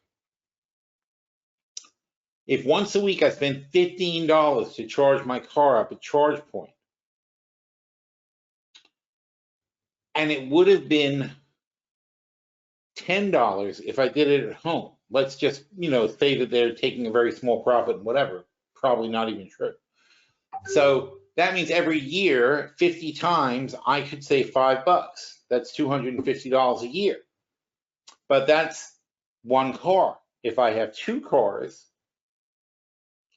if once a week I spend $15 to charge my car up at ChargePoint, and it would have been $10 if I did it at home. Let's just, say that they're taking a very small profit and whatever. Probably not even true. So that means every year, 50 times, I could save $5. That's $250 a year. But that's one car. If I have two cars,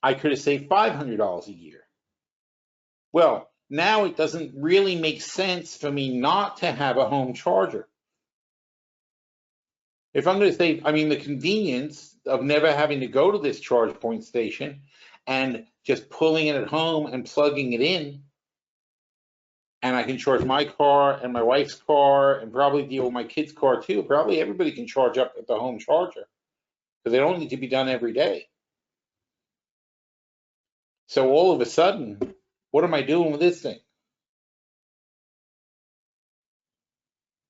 I could have saved $500 a year. Well, now it doesn't really make sense for me not to have a home charger. If I'm going to say, the convenience of never having to go to this ChargePoint station and just pulling it at home and plugging it in, and I can charge my car and my wife's car and probably deal with my kid's car too. Probably everybody can charge up at the home charger because they don't need to be done every day. So all of a sudden, what am I doing with this thing?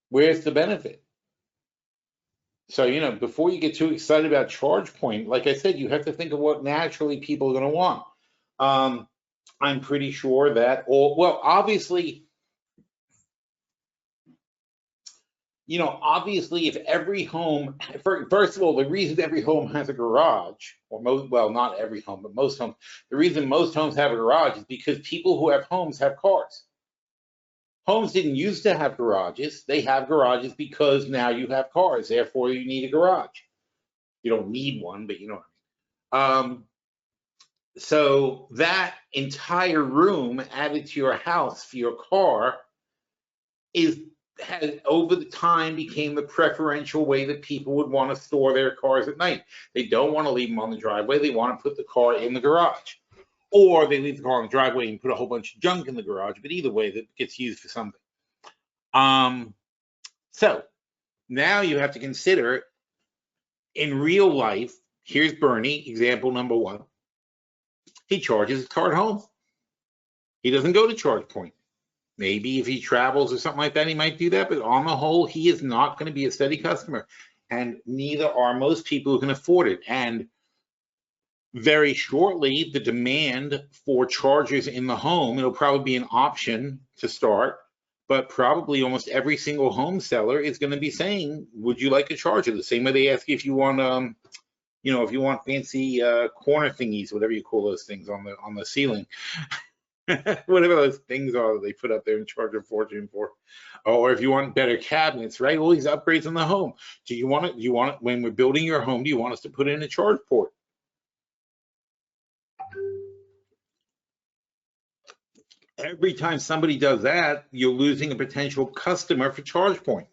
Where's the benefit? So, before you get too excited about ChargePoint, like I said, you have to think of what naturally people are going to want. I'm pretty sure that obviously, if every home, first of all, the reason every home has a garage, or not every home, but most homes, the reason most homes have a garage is because people who have homes have cars. Homes didn't used to have garages. They have garages because now you have cars. Therefore, you need a garage. You don't need one, but you know what I mean. So that entire room added to your house for your car has over the time became the preferential way that people would want to store their cars at night. They don't want to leave them on the driveway. They want to put the car in the garage. Or they leave the car on the driveway and put a whole bunch of junk in the garage, but either way, that gets used for something. So now you have to consider in real life, here's Bernie, example number one. He charges his car at home. He doesn't go to ChargePoint. Maybe if he travels or something like that, he might do that, but on the whole, he is not going to be a steady customer, and neither are most people who can afford it. And very shortly, the demand for chargers in the home, it'll probably be an option to start, but probably almost every single home seller is going to be saying, would you like a charger? The same way they ask you if you want, if you want fancy corner thingies, whatever you call those things on the ceiling, whatever those things are that they put up there and charge a fortune for, or if you want better cabinets, right? All these upgrades in the home. Do you want it when we're building your home? Do you want us to put in a charge port? Every time somebody does that, you're losing a potential customer for ChargePoint.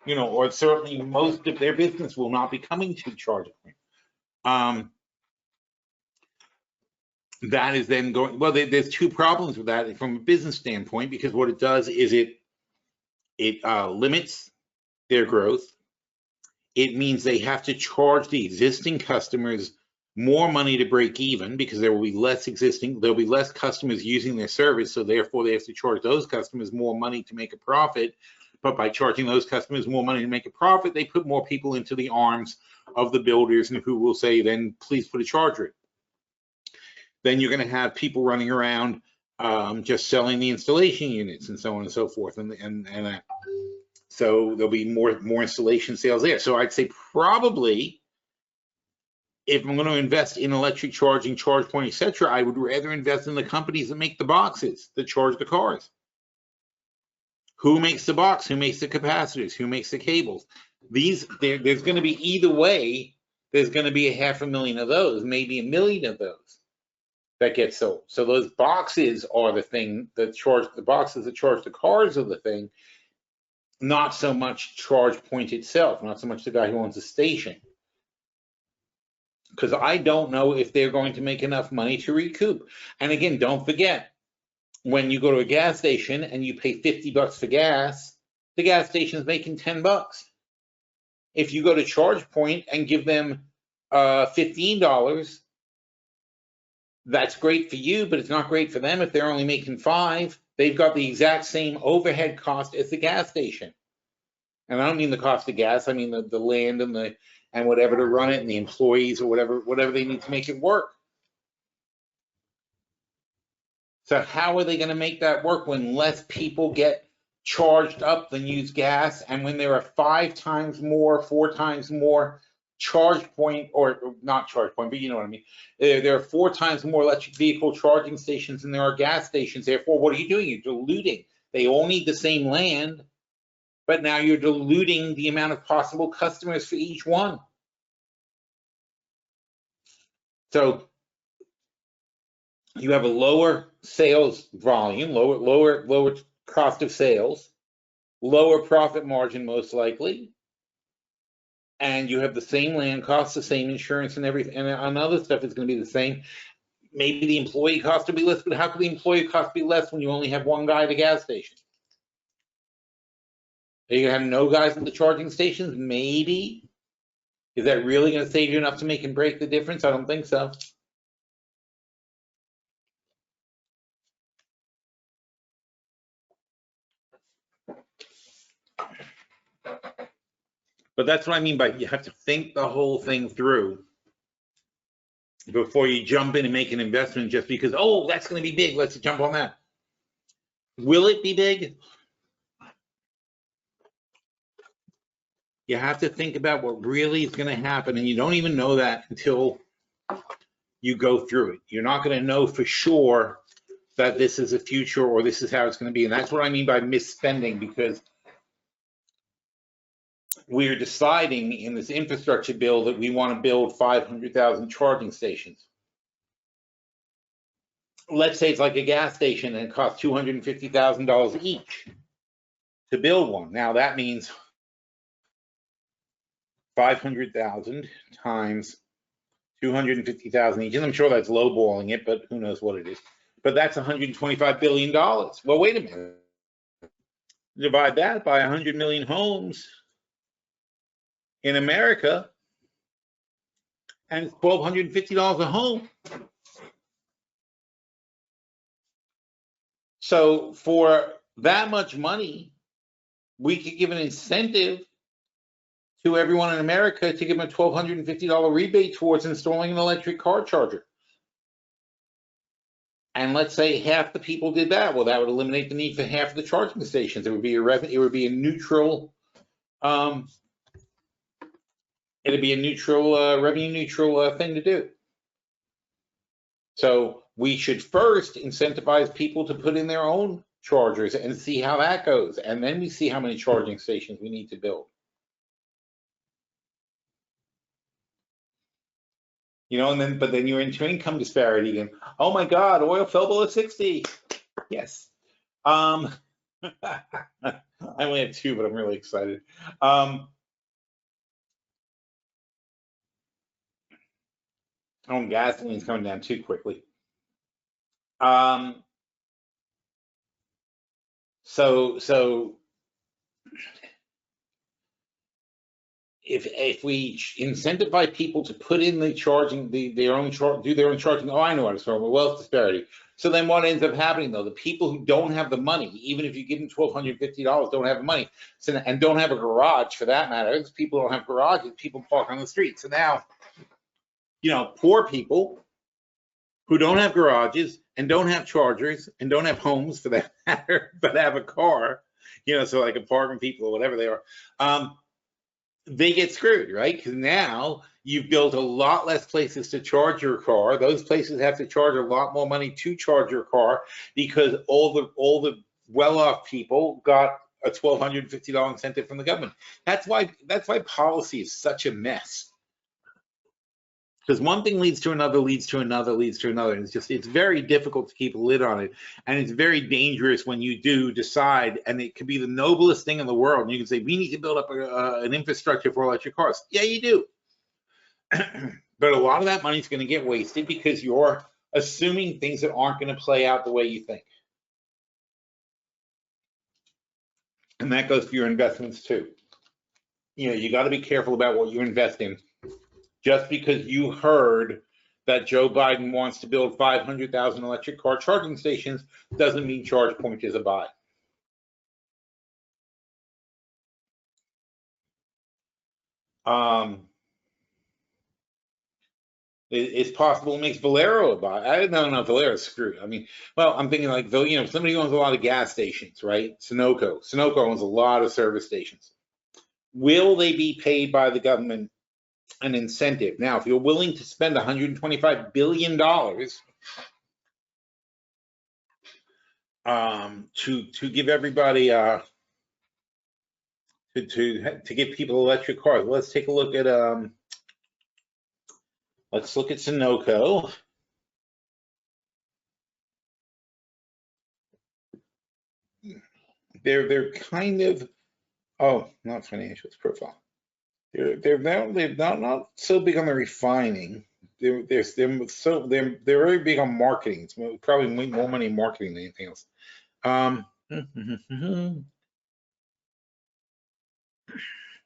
you know, or certainly most of their business will not be coming to ChargePoint. That is then going, well, there's two problems with that from a business standpoint, because what it does is it limits their growth. It means they have to charge the existing customers more money to break even, because there'll be less customers using their service, so therefore they have to charge those customers more money to make a profit. But by charging those customers more money to make a profit, they put more people into the arms of the builders, and who will say, then please put a charger. Then you're going to have people running around just selling the installation units and so on and so forth, and so there'll be more installation sales there. So I'd say probably, if I'm going to invest in electric charging, ChargePoint, etc., I would rather invest in the companies that make the boxes that charge the cars. Who makes the box? Who makes the capacitors? Who makes the cables? There's going to be, either way, there's going to be 500,000 of those, maybe 1 million of those that get sold. So those boxes are the thing that charge the boxes that charge the cars are the thing, not so much ChargePoint itself, not so much the guy who owns the station. Because I don't know if they're going to make enough money to recoup. And again, don't forget, when you go to a gas station and you pay $50 for gas, the gas station's making $10. If you go to ChargePoint and give them $15, that's great for you, but it's not great for them if they're only making $5. They've got the exact same overhead cost as the gas station. And I don't mean the cost of gas, I mean the land and whatever to run it, and the employees, or whatever they need to make it work. So how are they going to make that work when less people get charged up than use gas, and when there are 5 times more, 4 times more ChargePoint, or not ChargePoint, but you know what I mean. There are 4 times more electric vehicle charging stations than there are gas stations. Therefore, what are you doing? You're diluting. They all need the same land, but now you're diluting the amount of possible customers for each one. So you have a lower sales volume, lower cost of sales, lower profit margin most likely, and you have the same land costs, the same insurance, and everything, and on other stuff is going to be the same. Maybe the employee cost will be less, but how could the employee cost be less when you only have one guy at the gas station? Are you going to have no guys at the charging stations? Maybe. Is that really going to save you enough to make and break the difference? I don't think so. But that's what I mean by, you have to think the whole thing through before you jump in and make an investment just because, oh, that's going to be big, let's jump on that. Will it be big? You have to think about what really is going to happen, and you don't even know that until you go through it. You're not going to know for sure that this is a future or this is how it's going to be. And that's what I mean by misspending, because we're deciding in this infrastructure bill that we want to build 500,000 charging stations. Let's say it's like a gas station and it costs $250,000 each to build one. Now that means 500,000 times 250,000 each, and I'm sure that's lowballing it, but who knows what it is. But that's $125 billion. Well, wait a minute. Divide that by 100 million homes in America, and it's $1,250 a home. So for that much money, we could give an incentive to everyone in America to give them a $1,250 rebate towards installing an electric car charger. And let's say half the people did that. Well, that would eliminate the need for half of the charging stations. It would be a neutral, it'd be a neutral, revenue neutral thing to do. So we should first incentivize people to put in their own chargers and see how that goes. And then we see how many charging stations we need to build. You know, but then you're into income disparity again. Oh my God, oil fell below 60. Yes. I only have 2, but I'm really excited. Gasoline's coming down too quickly. So if we incentivize people to put in the charging, do their own charging, I know how to solve a wealth disparity. So then what ends up happening though? The people who don't have the money, even if you give them $1,250, don't have the money, and don't have a garage for that matter. Because people don't have garages, people park on the street. So now, poor people who don't have garages and don't have chargers and don't have homes for that matter, but have a car, so like apartment people or whatever they are, they get screwed, right? Because now you've built a lot less places to charge your car. Those places have to charge a lot more money to charge your car because all the well-off people got a $1,250 incentive from the government. That's why policy is such a mess. Because one thing leads to another, leads to another, leads to another. And it's very difficult to keep a lid on it. And it's very dangerous when you do decide, and it could be the noblest thing in the world. And you can say, we need to build up an infrastructure for electric cars. Yeah, you do. But a lot of that money is going to get wasted because you're assuming things that aren't going to play out the way you think. And that goes for your investments too. You got to be careful about what you invest in. Just because you heard that Joe Biden wants to build 500,000 electric car charging stations doesn't mean ChargePoint is a buy. It's possible it makes Valero a buy. I don't know if Valero's screwed. I'm thinking like, somebody owns a lot of gas stations, right? Sunoco owns a lot of service stations. Will they be paid by the government an incentive? Now, if you're willing to spend $125 billion to give everybody to give people electric cars, let's take a look at Sunoco. They're kind of not financials, profile. They're not so big on the refining. They're very big on marketing. It's probably more money in marketing than anything else.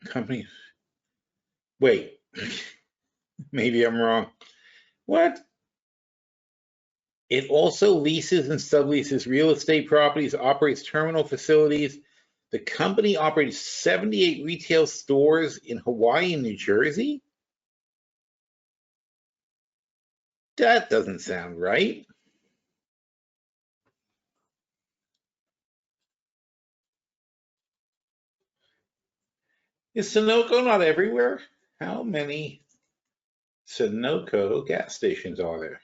Company. Wait, maybe I'm wrong. What? It also leases and subleases real estate properties, operates terminal facilities. The company operates 78 retail stores in Hawaii and New Jersey. That doesn't sound right. Is Sunoco not everywhere? How many Sunoco gas stations are there?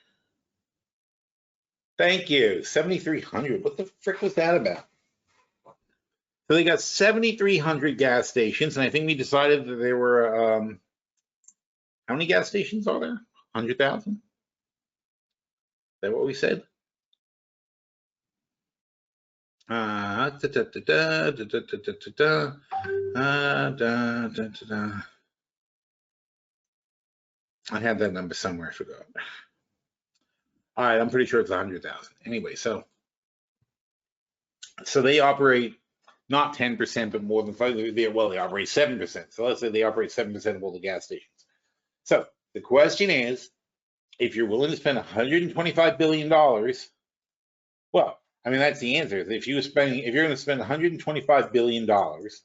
Thank you. 7,300. What the frick was that about? So they got 7,300 gas stations, and I think we decided that there were how many gas stations are there? 100,000? Is that what we said? I have that number somewhere. I forgot. All right, I'm pretty sure it's 100,000. Anyway, so they operate not 10%, but more than 5%. Well, they operate 7%. So let's say they operate 7% of all the gas stations. So the question is, if you're willing to spend $125 billion, well, that's the answer. If you're going to spend $125 billion, is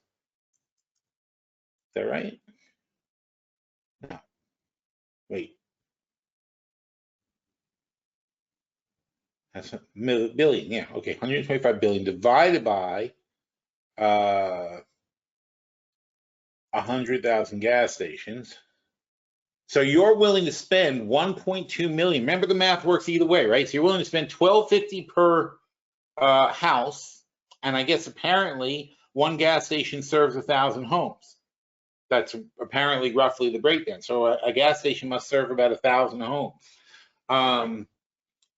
that right? No. Wait. That's a billion, yeah. Okay, 125 billion divided by 100,000 gas stations. So you're willing to spend 1.2 million. Remember, the math works either way, right? So you're willing to spend $1,250 per house, and I guess apparently one gas station serves 1,000 homes. That's apparently roughly the breakdown. So a gas station must serve about 1,000 homes.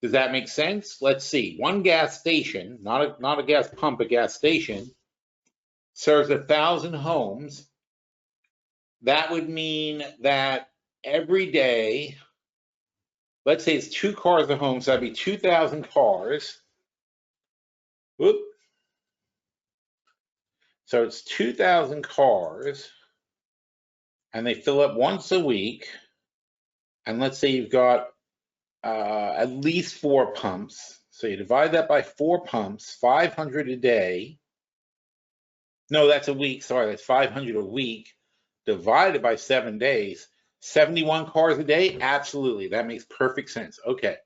Does that make sense? Let's see. One gas station, not a gas pump, a gas station, serves 1,000 homes. That would mean that every day, let's say it's 2 cars a home, so that'd be 2,000 cars. Whoop. So it's 2,000 cars, and they fill up once a week. And let's say you've got at least 4 pumps. So you divide that by 4 pumps, 500 a day. No, that's a week. Sorry, that's 500 a week divided by 7 days. 71 cars a day? Absolutely. That makes perfect sense. Okay.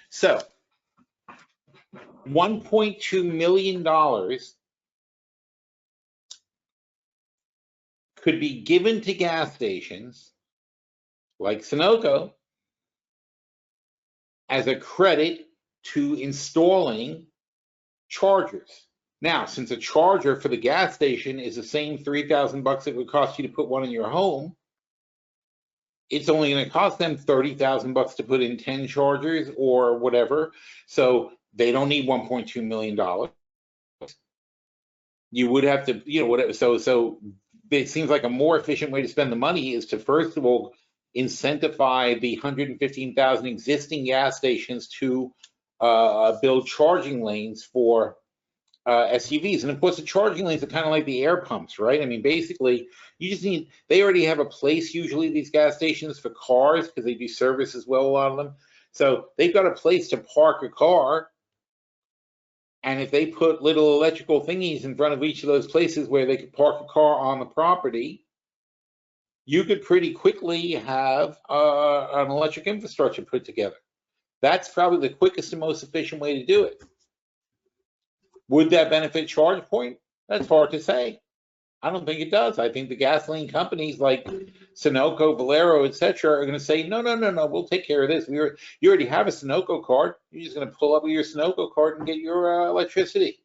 So $1.2 million could be given to gas stations like Sunoco as a credit to installing chargers. Now, since a charger for the gas station is the same $3,000 it would cost you to put one in your home, it's only going to cost them $30,000 to put in 10 chargers or whatever. So they don't need $1.2 million. You would have to, you know, whatever. So it seems like a more efficient way to spend the money is to, first of all, incentivize the 115,000 existing gas stations to build charging lanes for SUVs. And of course, the charging lanes are kind of like the air pumps, right? I mean, basically, you just need, they already have a place, usually, these gas stations for cars, because they do service as well, a lot of them. So they've got a place to park a car. And if they put little electrical thingies in front of each of those places where they could park a car on the property, you could pretty quickly have an electric infrastructure put together. That's probably the quickest and most efficient way to do it. Would that benefit ChargePoint? That's hard to say. I don't think it does. I think the gasoline companies like Sunoco, Valero, etc., are going to say, no, we'll take care of this. You already have a Sunoco card. You're just going to pull up with your Sunoco card and get your electricity.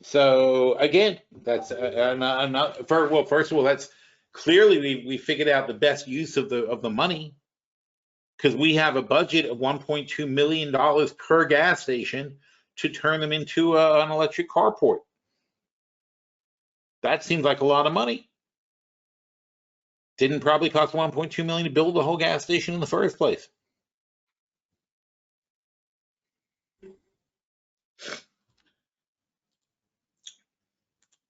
So again, that's well, first of all, that's clearly we figured out the best use of the money, because we have a budget of $1.2 million per gas station to turn them into an electric carport. That seems like a lot of money. Didn't probably cost $1.2 million to build the whole gas station in the first place.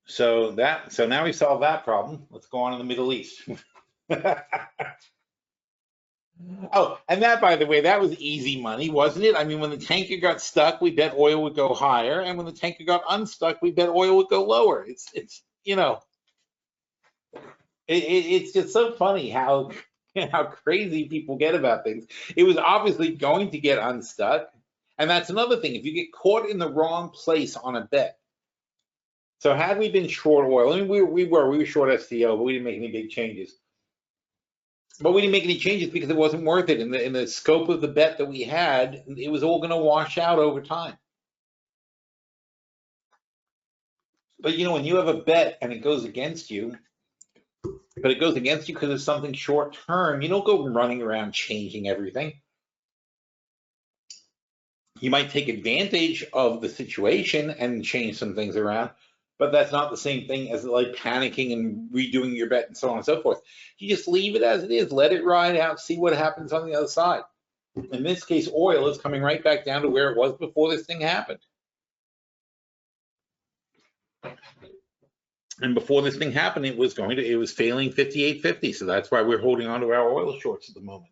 So now we solved that problem. Let's go on to the Middle East. Oh, and that, by the way, that was easy money, wasn't it? I mean, when the tanker got stuck, we bet oil would go higher, and when the tanker got unstuck, we bet oil would go lower. It's you know, it's just so funny how crazy people get about things. It was obviously going to get unstuck, and that's another thing. If you get caught in the wrong place on a bet. So had we been short oil, I mean, we were short STO, but we didn't make any big changes. But we didn't make any changes because it wasn't worth it. In the scope of the bet that we had, it was all going to wash out over time. But you know, when you have a bet and it goes against you, but it goes against you because of something short term, you don't go running around changing everything. You might take advantage of the situation and change some things around, but that's not the same thing as like panicking and redoing your bet and so on and so forth. You just leave it as it is, let it ride out, see what happens on the other side. In this case, oil is coming right back down to where it was before this thing happened. And before this thing happened, it was failing 58.50. So that's why we're holding on to our oil shorts at the moment.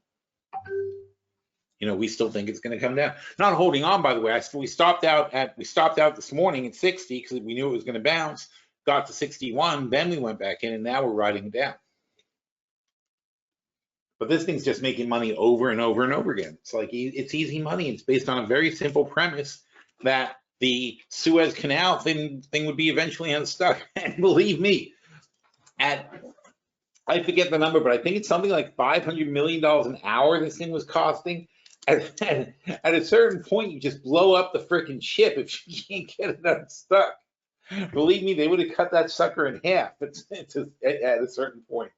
You know, we still think it's going to come down. Not holding on, by the way. We stopped out this morning at 60 because we knew it was going to bounce. Got to 61, then we went back in, and now we're riding it down. But this thing's just making money over and over and over again. It's like it's easy money. It's based on a very simple premise that the Suez Canal thing would be eventually unstuck. And believe me, I forget the number, but I think it's something like $500 million an hour this thing was costing. At a certain point, you just blow up the freaking ship if you can't get it unstuck. Believe me, they would have cut that sucker in half at a certain point.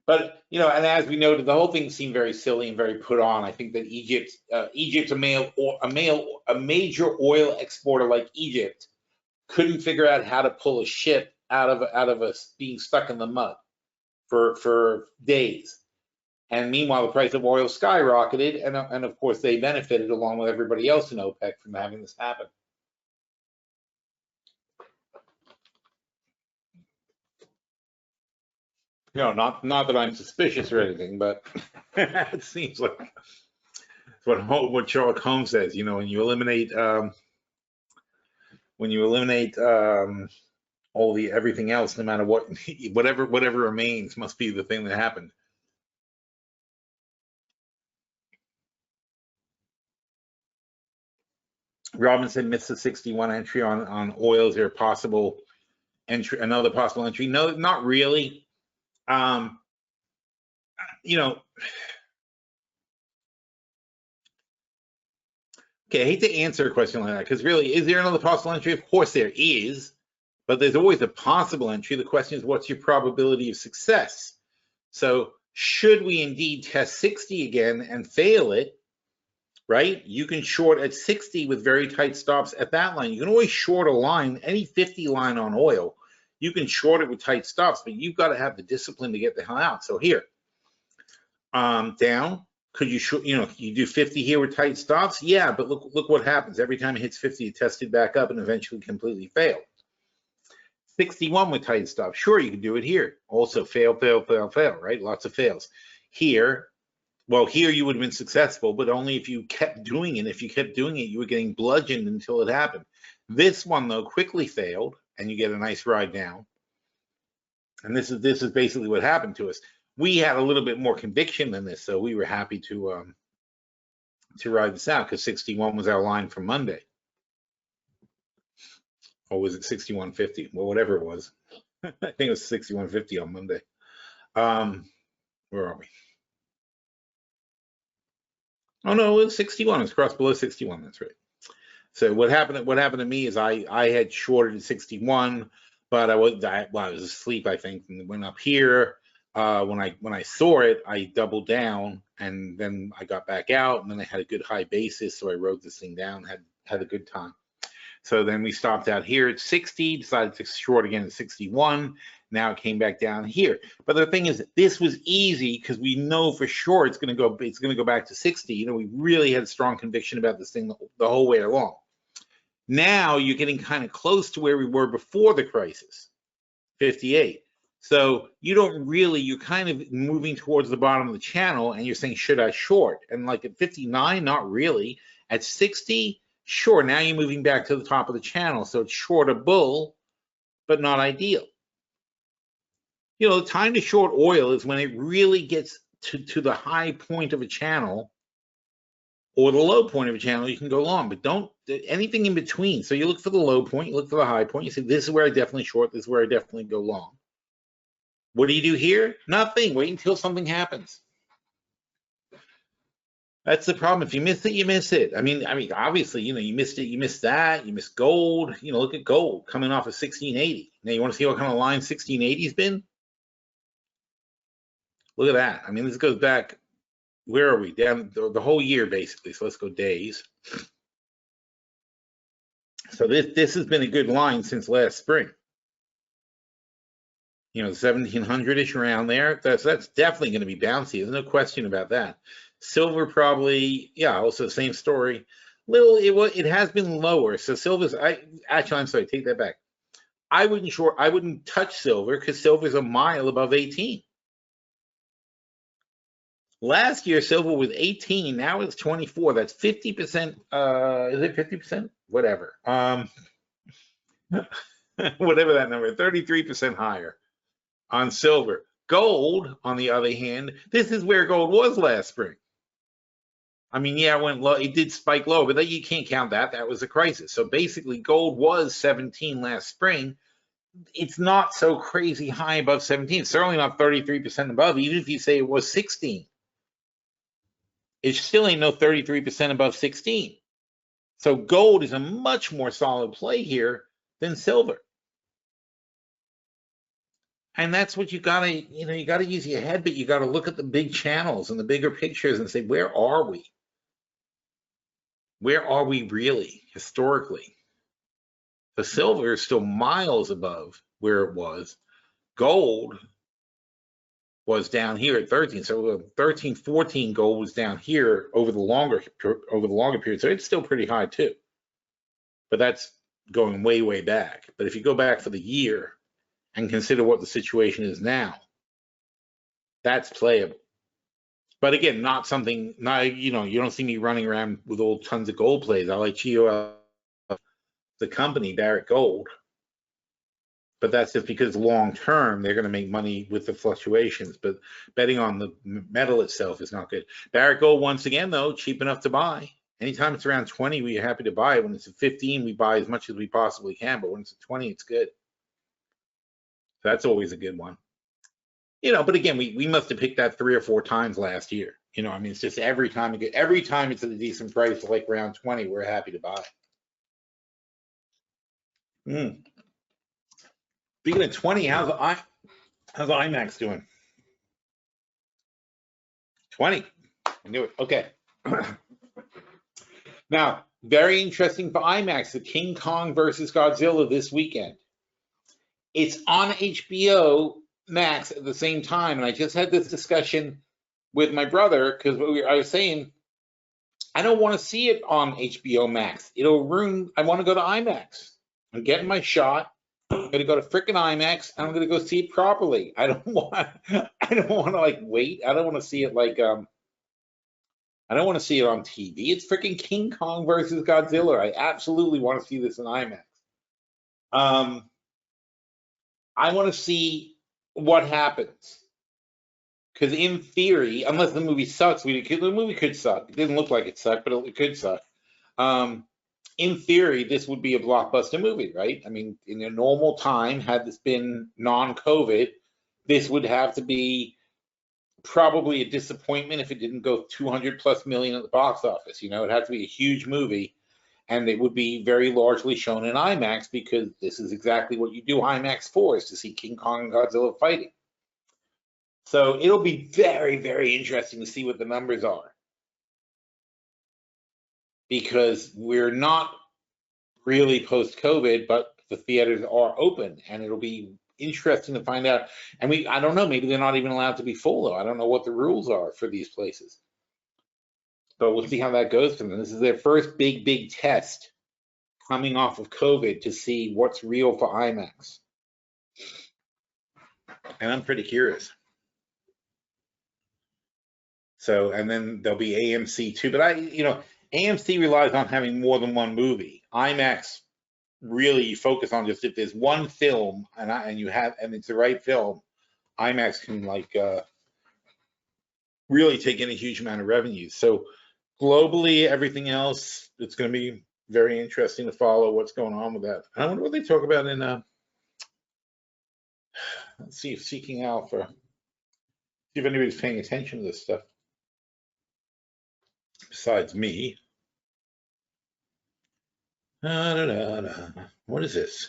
But you know, and as we noted, the whole thing seemed very silly and very put on. I think that Egypt, a major oil exporter like Egypt, couldn't figure out how to pull a ship out of us being stuck in the mud for days. And meanwhile, the price of oil skyrocketed, and of course they benefited along with everybody else in OPEC from having this happen. You know, not that I'm suspicious or anything, but it seems like what Sherlock Holmes says. You know, when you eliminate all the everything else, no matter what, whatever remains must be the thing that happened. Robinson missed the 61 entry on oil. Is there a possible entry, another possible entry? No, not really. You know, okay, I hate to answer a question like that, because really, is there another possible entry? Of course there is, but there's always a possible entry. The question is, what's your probability of success? So should we indeed test 60 again and fail it, right? You can short at 60 with very tight stops at that line. You can always short a line, any 50 line on oil, you can short it with tight stops, but you've got to have the discipline to get the hell out. So here, down, could you, you know, you do 50 here with tight stops? Yeah, but look what happens. Every time it hits 50, it tested back up and eventually completely failed. 61 with tight stops. Sure, you can do it here. Also fail, fail, fail, fail, right? Lots of fails. Here, well, here you would have been successful, but only if you kept doing it. If you kept doing it, you were getting bludgeoned until it happened. This one, though, quickly failed, and you get a nice ride down. And this is basically what happened to us. We had a little bit more conviction than this, so we were happy to ride this out, because 61 was our line for Monday. Or was it 61.50? Well, whatever it was. I think it was 61.50 on Monday. Where are we? Oh no, it was 61. It's crossed below 61. That's right. So what happened to me is I had shorted at 61, but I was asleep, I think, and went up here. When I saw it, I doubled down, and then I got back out, and then I had a good high basis, so I rode this thing down, had a good time. So then we stopped out here at 60, decided to short again at 61. Now it came back down here. But the thing is, this was easy because we know for sure it's going to go back to 60. You know, we really had strong conviction about this thing the whole way along. Now you're getting kind of close to where we were before the crisis, 58. So you're kind of moving towards the bottom of the channel, and you're saying, should I short? And like at 59, not really. At 60, sure, now you're moving back to the top of the channel. So it's short a bull, but not ideal. You know, the time to short oil is when it really gets to the high point of a channel or the low point of a channel. You can go long, but don't anything in between. So you look for the low point, you look for the high point. You say, this is where I definitely short, this is where I definitely go long. What do you do here? Nothing. Wait until something happens. That's the problem. If you miss it, you miss it. I mean, obviously, you know, you missed it, you missed that, you missed gold. You know, look at gold coming off of 1680. Now you want to see what kind of line 1680's been? Look at that. I mean, this goes back, where are we? Down the whole year, basically. So let's go days. So this has been a good line since last spring. You know, 1700-ish around there. That's definitely going to be bouncy. There's no question about that. Silver probably, yeah, also same story. It has been lower. So silver's, I'm sorry, take that back. I wouldn't touch silver because silver's a mile above 18. Last year, silver was 18. Now it's 24. That's 50%. Is it 50%? Whatever. Whatever that number, 33% higher on silver. Gold, on the other hand, this is where gold was last spring. I mean, yeah, it went low. It did spike low, but you can't count that. That was a crisis. So basically, gold was 17 last spring. It's not so crazy high above 17. It's certainly not 33% above, even if you say it was 16. It still ain't no 33% above 16. So gold is a much more solid play here than silver. And that's what you gotta, you gotta use your head, but you gotta look at the big channels and the bigger pictures and say, where are we? Where are we really historically? The silver is still miles above where it was. Gold was down here at 13. So 13, 14 gold was down here over the longer period. So it's still pretty high too. But that's going way, way back. But if you go back for the year and consider what the situation is now, that's playable. But again, not something, you don't see me running around with all tons of gold plays. I like Geo, the company, Barrick Gold. But that's just because long term, they're going to make money with the fluctuations. But betting on the metal itself is not good. Barrick Gold, once again, though, cheap enough to buy. Anytime it's around 20, we're happy to buy it. When it's at 15, we buy as much as we possibly can. But when it's at 20, it's good. So that's always a good one. But again, we must have picked that 3 or 4 times last year. I mean, it's just every time it's at a decent price, like around 20, we're happy to buy. Speaking of 20, how's IMAX doing? 20. I knew it. Okay. Now, very interesting for IMAX, the King Kong versus Godzilla this weekend. It's on HBO Max at the same time, and I just had this discussion with my brother because I was saying I don't want to see it on HBO Max. It'll ruin. I want to go to IMAX. I'm getting my shot. I'm gonna go to frickin' IMAX, and I'm gonna go see it properly. I don't want to wait. I don't want to see it I don't want to see it on TV. It's freaking King Kong versus Godzilla. I absolutely want to see this in IMAX. I want to see what happens. Because in theory, unless the movie sucks, the movie could suck. It didn't look like it sucked, but it could suck. In theory, this would be a blockbuster movie, right? I mean, in a normal time, had this been non-COVID, this would have to be probably a disappointment if it didn't go 200+ million at the box office. It had to be a huge movie, and it would be very largely shown in IMAX because this is exactly what you do IMAX for, is to see King Kong and Godzilla fighting. So it'll be very, very interesting to see what the numbers are, because we're not really post-COVID, but the theaters are open, and it'll be interesting to find out. And I don't know, maybe they're not even allowed to be full, though. I don't know what the rules are for these places. But we'll see how that goes for them. This is their first big, big test coming off of COVID to see what's real for IMAX. And I'm pretty curious. So, and then there'll be AMC too. But AMC relies on having more than one movie. IMAX really focus on just if there's one film and it's the right film, IMAX can really take in a huge amount of revenue. So globally, everything else, it's going to be very interesting to follow what's going on with that. I wonder what they talk about in let's see, Seeking Alpha. See if anybody's paying attention to this stuff besides me. What is this?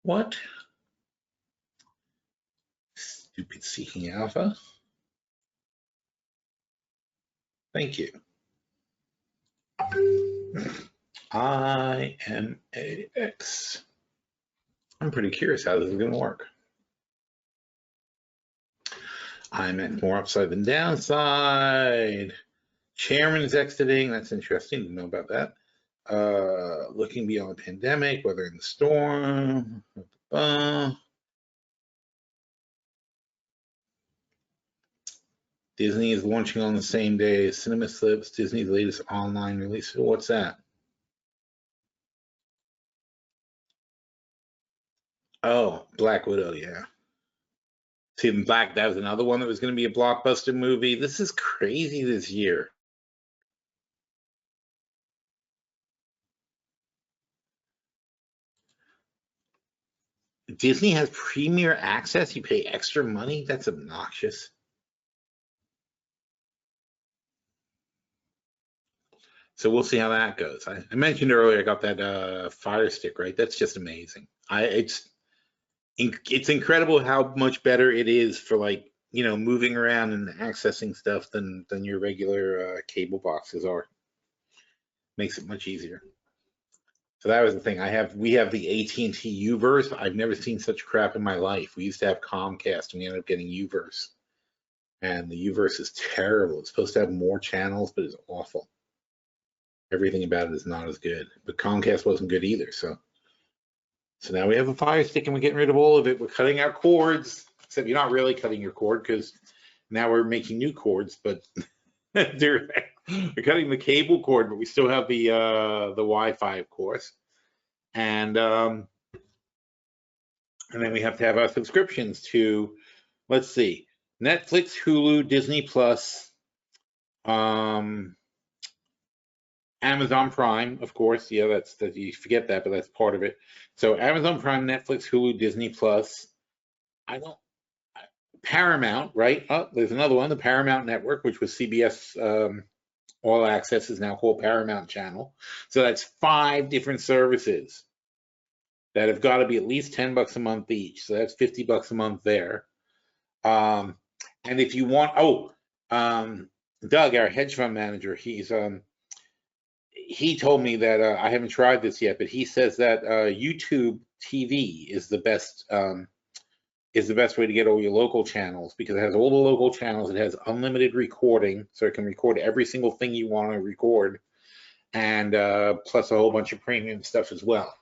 What? Stupid Seeking Alpha. Thank you. IMAX. I'm pretty curious how this is going to work. IMAX more upside than downside. Chairman is exiting. That's interesting to know about that. Looking beyond the pandemic, weathering the storm. Disney is launching on the same day as Cinema Slips, Disney's latest online release. What's that? Oh, Black Widow, yeah. See, that was another one that was going to be a blockbuster movie. This is crazy this year. Disney has premier access. You pay extra money? That's obnoxious. So we'll see how that goes. I mentioned earlier I got that Fire Stick, right? That's just amazing. It's incredible how much better it is for, like, you know, moving around and accessing stuff than your regular cable boxes are. Makes it much easier. So that was the thing. We have the AT&T Uverse. I've never seen such crap in my life. We used to have Comcast and we ended up getting Uverse. And the Uverse is terrible. It's supposed to have more channels, but it's awful. Everything about it is not as good. But Comcast wasn't good either. So now we have a Fire Stick and we're getting rid of all of it. We're cutting our cords, except you're not really cutting your cord because now we're making new cords, but we're cutting the cable cord, but we still have the Wi-Fi, of course. And then we have to have our subscriptions to, let's see, Netflix, Hulu, Disney Plus, Amazon Prime, of course. Yeah, that's you forget that, but that's part of it. So Amazon Prime, Netflix, Hulu, Disney Plus. Paramount, right? Oh, there's another one, the Paramount Network, which was CBS All Access, is now called Paramount Channel. So that's 5 different services that have got to be at least $10 a month each. So that's $50 a month there. And if you want, Doug, our hedge fund manager, he told me that I haven't tried this yet, but he says that YouTube TV is the best way to get all your local channels, because it has all the local channels. It has unlimited recording, so it can record every single thing you want to record, and plus a whole bunch of premium stuff as well.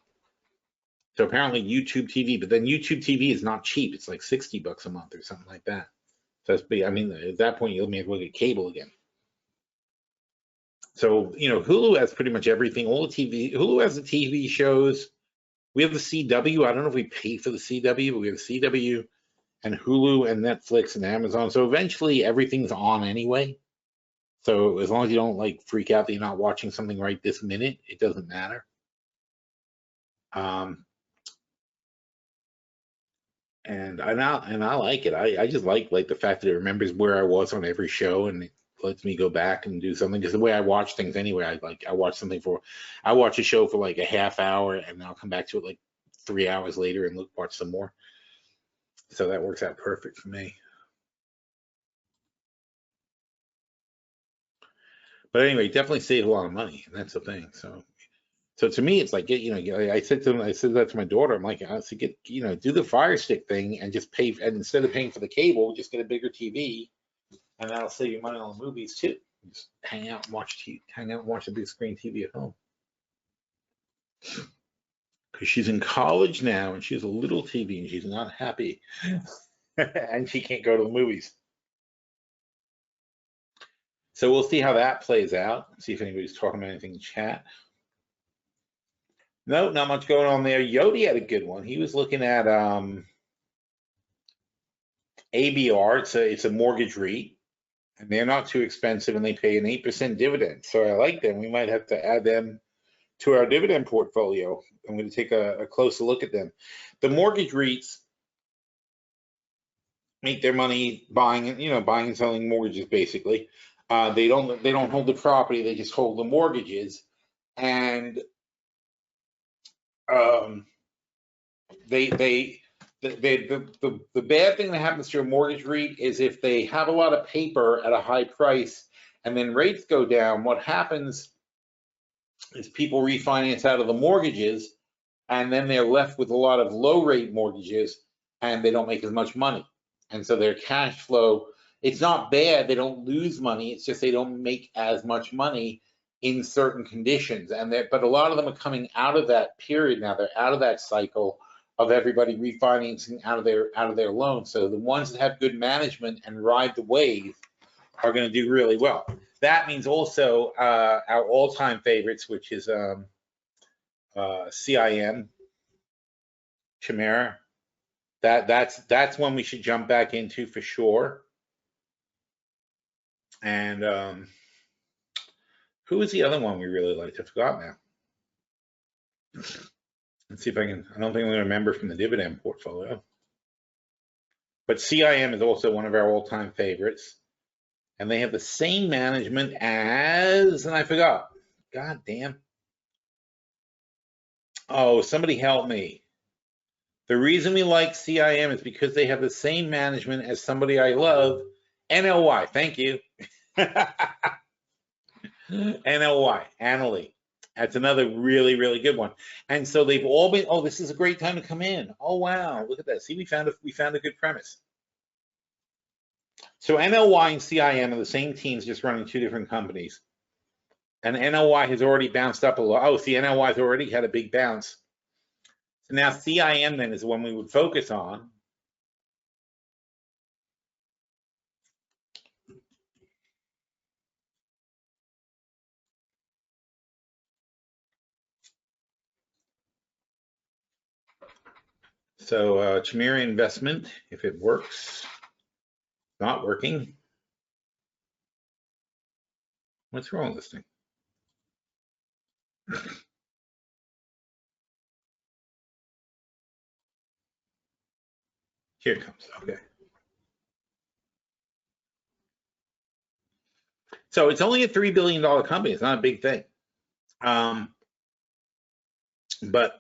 So apparently YouTube TV, but then YouTube TV is not cheap. It's like $60 a month or something like that. So that's big. I mean, at that point, you may as well get cable again. So, you know, Hulu has pretty much everything. All the TV, Hulu has the TV shows. We have the CW. I don't know if we pay for the CW, but we have the CW and Hulu and Netflix and Amazon. So eventually everything's on anyway. So as long as you don't like freak out that you're not watching something right this minute, it doesn't matter. And I like it. I just like the fact that it remembers where I was on every show, and it lets me go back and do something. Because the way I watch things anyway, I watch a show for like a half hour, and then I'll come back to it like 3 hours later and watch some more. So that works out perfect for me. But anyway, definitely save a lot of money, and that's the thing. So to me, it's like, you know, I said that to my daughter. I'm like, I said, do the Fire Stick thing and just pay, and instead of paying for the cable, just get a bigger TV, and that'll save you money on the movies too. Just hang out and watch a big screen TV at home. Because she's in college now and she has a little TV and she's not happy, and she can't go to the movies. So we'll see how that plays out. See if anybody's talking about anything in chat. No, not much going on there. Yodi had a good one. He was looking at ABR. It's a mortgage REIT, and they're not too expensive, and they pay an 8% dividend. So I like them. We might have to add them to our dividend portfolio. I'm going to take a closer look at them. The mortgage REITs make their money buying and selling mortgages, basically. They don't hold the property, they just hold the mortgages. And the bad thing that happens to a mortgage REIT is if they have a lot of paper at a high price and then rates go down, what happens is people refinance out of the mortgages, and then they're left with a lot of low rate mortgages, and they don't make as much money. And so their cash flow, it's not bad, they don't lose money, it's just they don't make as much money in certain conditions. But a lot of them are coming out of that period now. They're out of that cycle of everybody refinancing out of their loans. So the ones that have good management and ride the wave are going to do really well. That means also our all-time favorites, which is CIM, Chimera. That's one we should jump back into for sure. And who was the other one we really liked? I forgot now. Let's see if I don't think I'm going to remember from the dividend portfolio. But CIM is also one of our all-time favorites. And they have the same management as, and I forgot. God damn. Oh, somebody help me. The reason we like CIM is because they have the same management as somebody I love, NLY. Thank you. NLY, Annaly. That's another really, really good one. And so they've all been, oh, this is a great time to come in. Oh, wow, look at that. See, we found a good premise. So NLY and CIM are the same teams, just running two different companies. And NLY has already bounced up a lot. Oh, see, NLY has already had a big bounce. So now CIM then is the one we would focus on. So Chimera investment, if it works, not working. What's wrong with this thing? Here it comes. Okay. So it's only a $3 billion company. It's not a big thing. But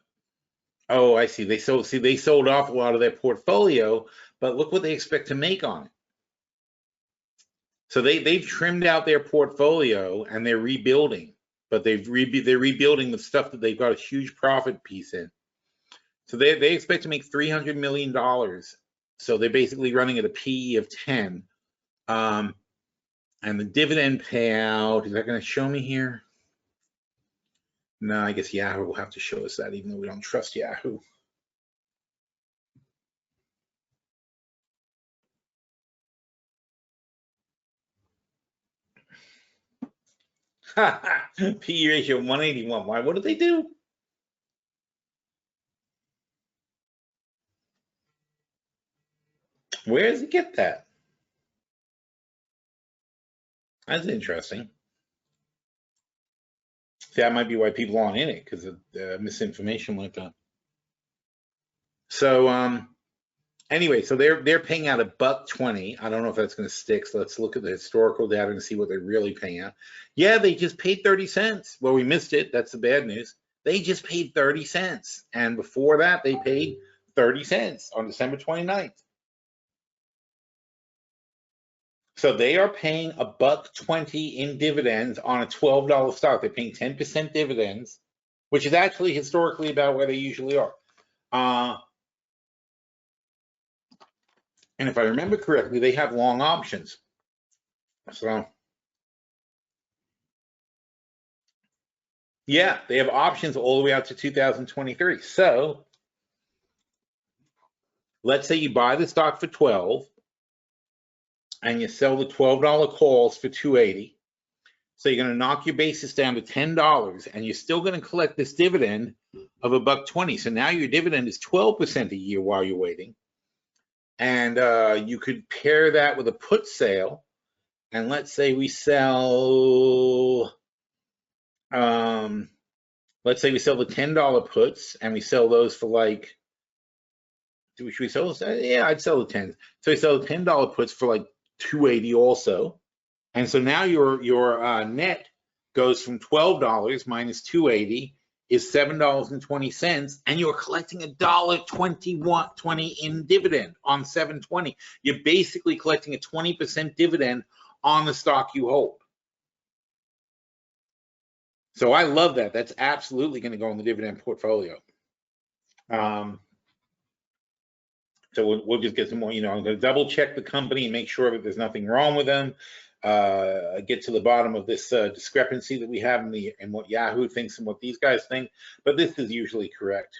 oh, I see. They sold off a lot of their portfolio, but look what they expect to make on it. So they've trimmed out their portfolio and they're rebuilding, but they're rebuilding with stuff that they've got a huge profit piece in. So they expect to make $300 million. So they're basically running at a PE of 10. And the dividend payout, is that going to show me here? No, I guess Yahoo will have to show us that, even though we don't trust Yahoo. PE ratio 181. Why? What did they do? Where does it get that? That's interesting. See, that might be why people aren't in it, because of misinformation like that. So anyway, so they're paying out $1.20. I don't know if that's going to stick. So let's look at the historical data and see what they're really paying out. Yeah, they just paid 30 cents. Well, we missed it. That's the bad news. They just paid 30 cents. And before that, they paid 30 cents on December 29th. So they are paying $1.20 in dividends on a $12 stock. They're paying 10% dividends, which is actually historically about where they usually are. And if I remember correctly, they have long options. So yeah, they have options all the way out to 2023. So let's say you buy the stock for 12 and you sell the $12 calls for 280. So you're going to knock your basis down to $10 and you're still going to collect this dividend of $1.20. So now your dividend is 12% a year while you're waiting. And you could pair that with a put sale. And let's say we sell, let's say we sell the $10 puts and we sell those for like, should we sell those? Yeah, I'd sell the 10. So we sell the $10 puts for like 280 also. And so now your net goes from $12 minus 280 is $7.20, and you're collecting $1.20 in dividend on 720. You're basically collecting a 20% dividend on the stock you hold. So I love that. That's absolutely going to go in the dividend portfolio. So we'll just get some more, I'm going to double check the company and make sure that there's nothing wrong with them. Get to the bottom of this discrepancy that we have in what Yahoo thinks and what these guys think. But this is usually correct.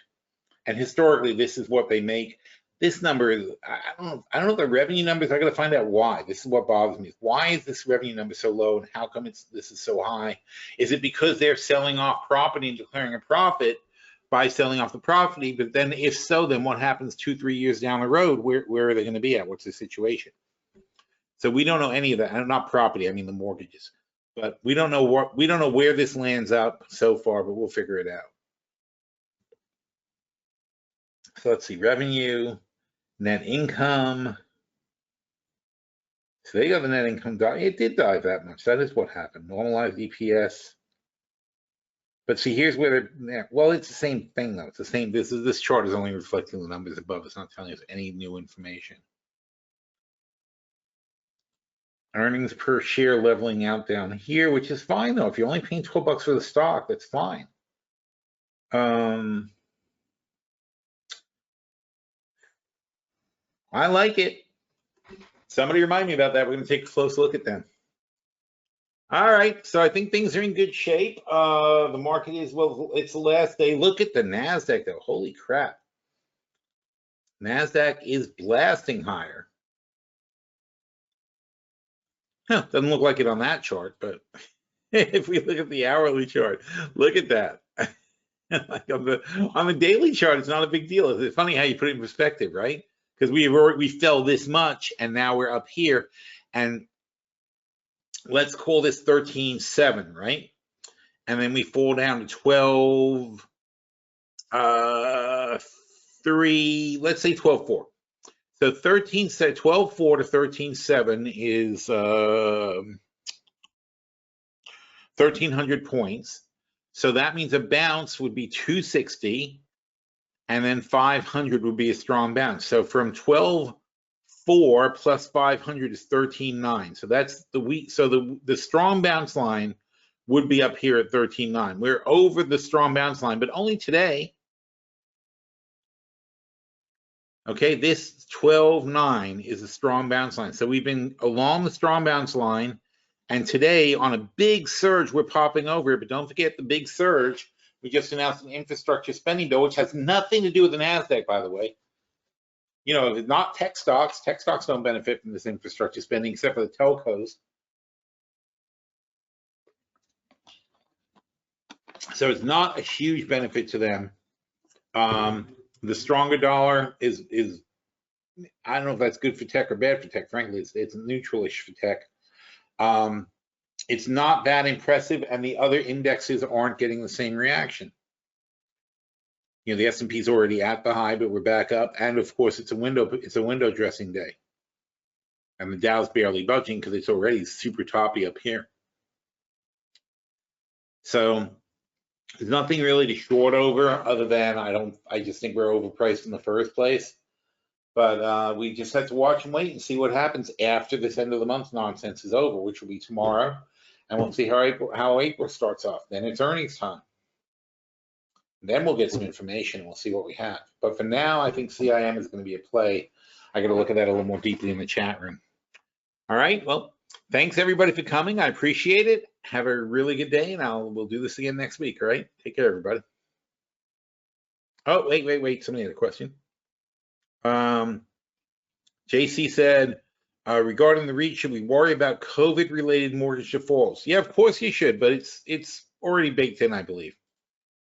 And historically, this is what they make. This number is, I don't know the revenue numbers. I got to find out why. This is what bothers me. Why is this revenue number so low, and how come this is so high? Is it because they're selling off property and declaring a profit by selling off the property? But then, if so, then what happens 2-3 years down the road? Where are they going to be at? What's the situation? So we don't know any of that. And not property, I mean the mortgages. But we don't know where this lands up so far, but we'll figure it out. So let's see, revenue, net income. So they got the net income dive. It did dive that much. That is what happened. Normalized EPS. But see, here's where well, it's the same thing though. It's the same. This chart is only reflecting the numbers above. It's not telling us any new information. Earnings per share leveling out down here, which is fine though. If you're only paying $12 for the stock, that's fine. I like it. Somebody remind me about that. We're going to take a close look at them. All right, so I think things are in good shape. The market is, well, it's the last day. Look at the NASDAQ though. Holy crap. NASDAQ is blasting higher. Huh, doesn't look like it on that chart, but if we look at the hourly chart, look at that. Like on the daily chart, it's not a big deal. It's funny how you put it in perspective, right? Because we fell this much, and now we're up here, and let's call this 13.7, right? And then we fall down to 12.3, let's say 12.4. So 12.4 to 13.7 is 1,300 points. So that means a bounce would be 260, and then 500 would be a strong bounce. So from 12.4 plus 500 is 13.9. So that's the weak. So the strong bounce line would be up here at 13.9. We're over the strong bounce line, but only today. Okay, this 12.9 is a strong bounce line. So we've been along the strong bounce line, and today on a big surge, we're popping over it. But don't forget the big surge. We just announced an infrastructure spending bill, which has nothing to do with the NASDAQ, by the way. You know, not tech stocks. Tech stocks don't benefit from this infrastructure spending except for the telcos. So it's not a huge benefit to them. The stronger dollar is I don't know if that's good for tech or bad for tech. Frankly, it's neutralish for tech. It's not that impressive, and the other indexes aren't getting the same reaction. You know, the S&P is already at the high, but we're back up, and of course, it's a window dressing day, and the Dow's barely budging because it's already super toppy up here. So there's nothing really to short over other than I just think we're overpriced in the first place. But we just have to watch and wait and see what happens after this end of the month nonsense is over, which will be tomorrow. And we'll see how April starts off. Then it's earnings time. Then we'll get some information and we'll see what we have. But for now, I think CIM is going to be a play. I got to look at that a little more deeply in the chat room. All right. Well, thanks everybody for coming. I appreciate it. Have a really good day, and we'll do this again next week. All right. Take care, everybody. Oh, wait. Somebody had a question. JC said, regarding the REIT, should we worry about COVID-related mortgage defaults? Yeah, of course you should, but it's already baked in, I believe.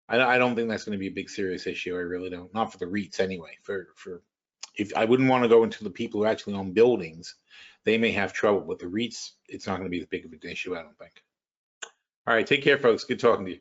I don't think that's going to be a big serious issue. I really don't. Not for the REITs anyway. If I wouldn't want to go into the people who actually own buildings, they may have trouble. But the REITs, it's not going to be as big of an issue, I don't think. All right, take care, folks. Good talking to you.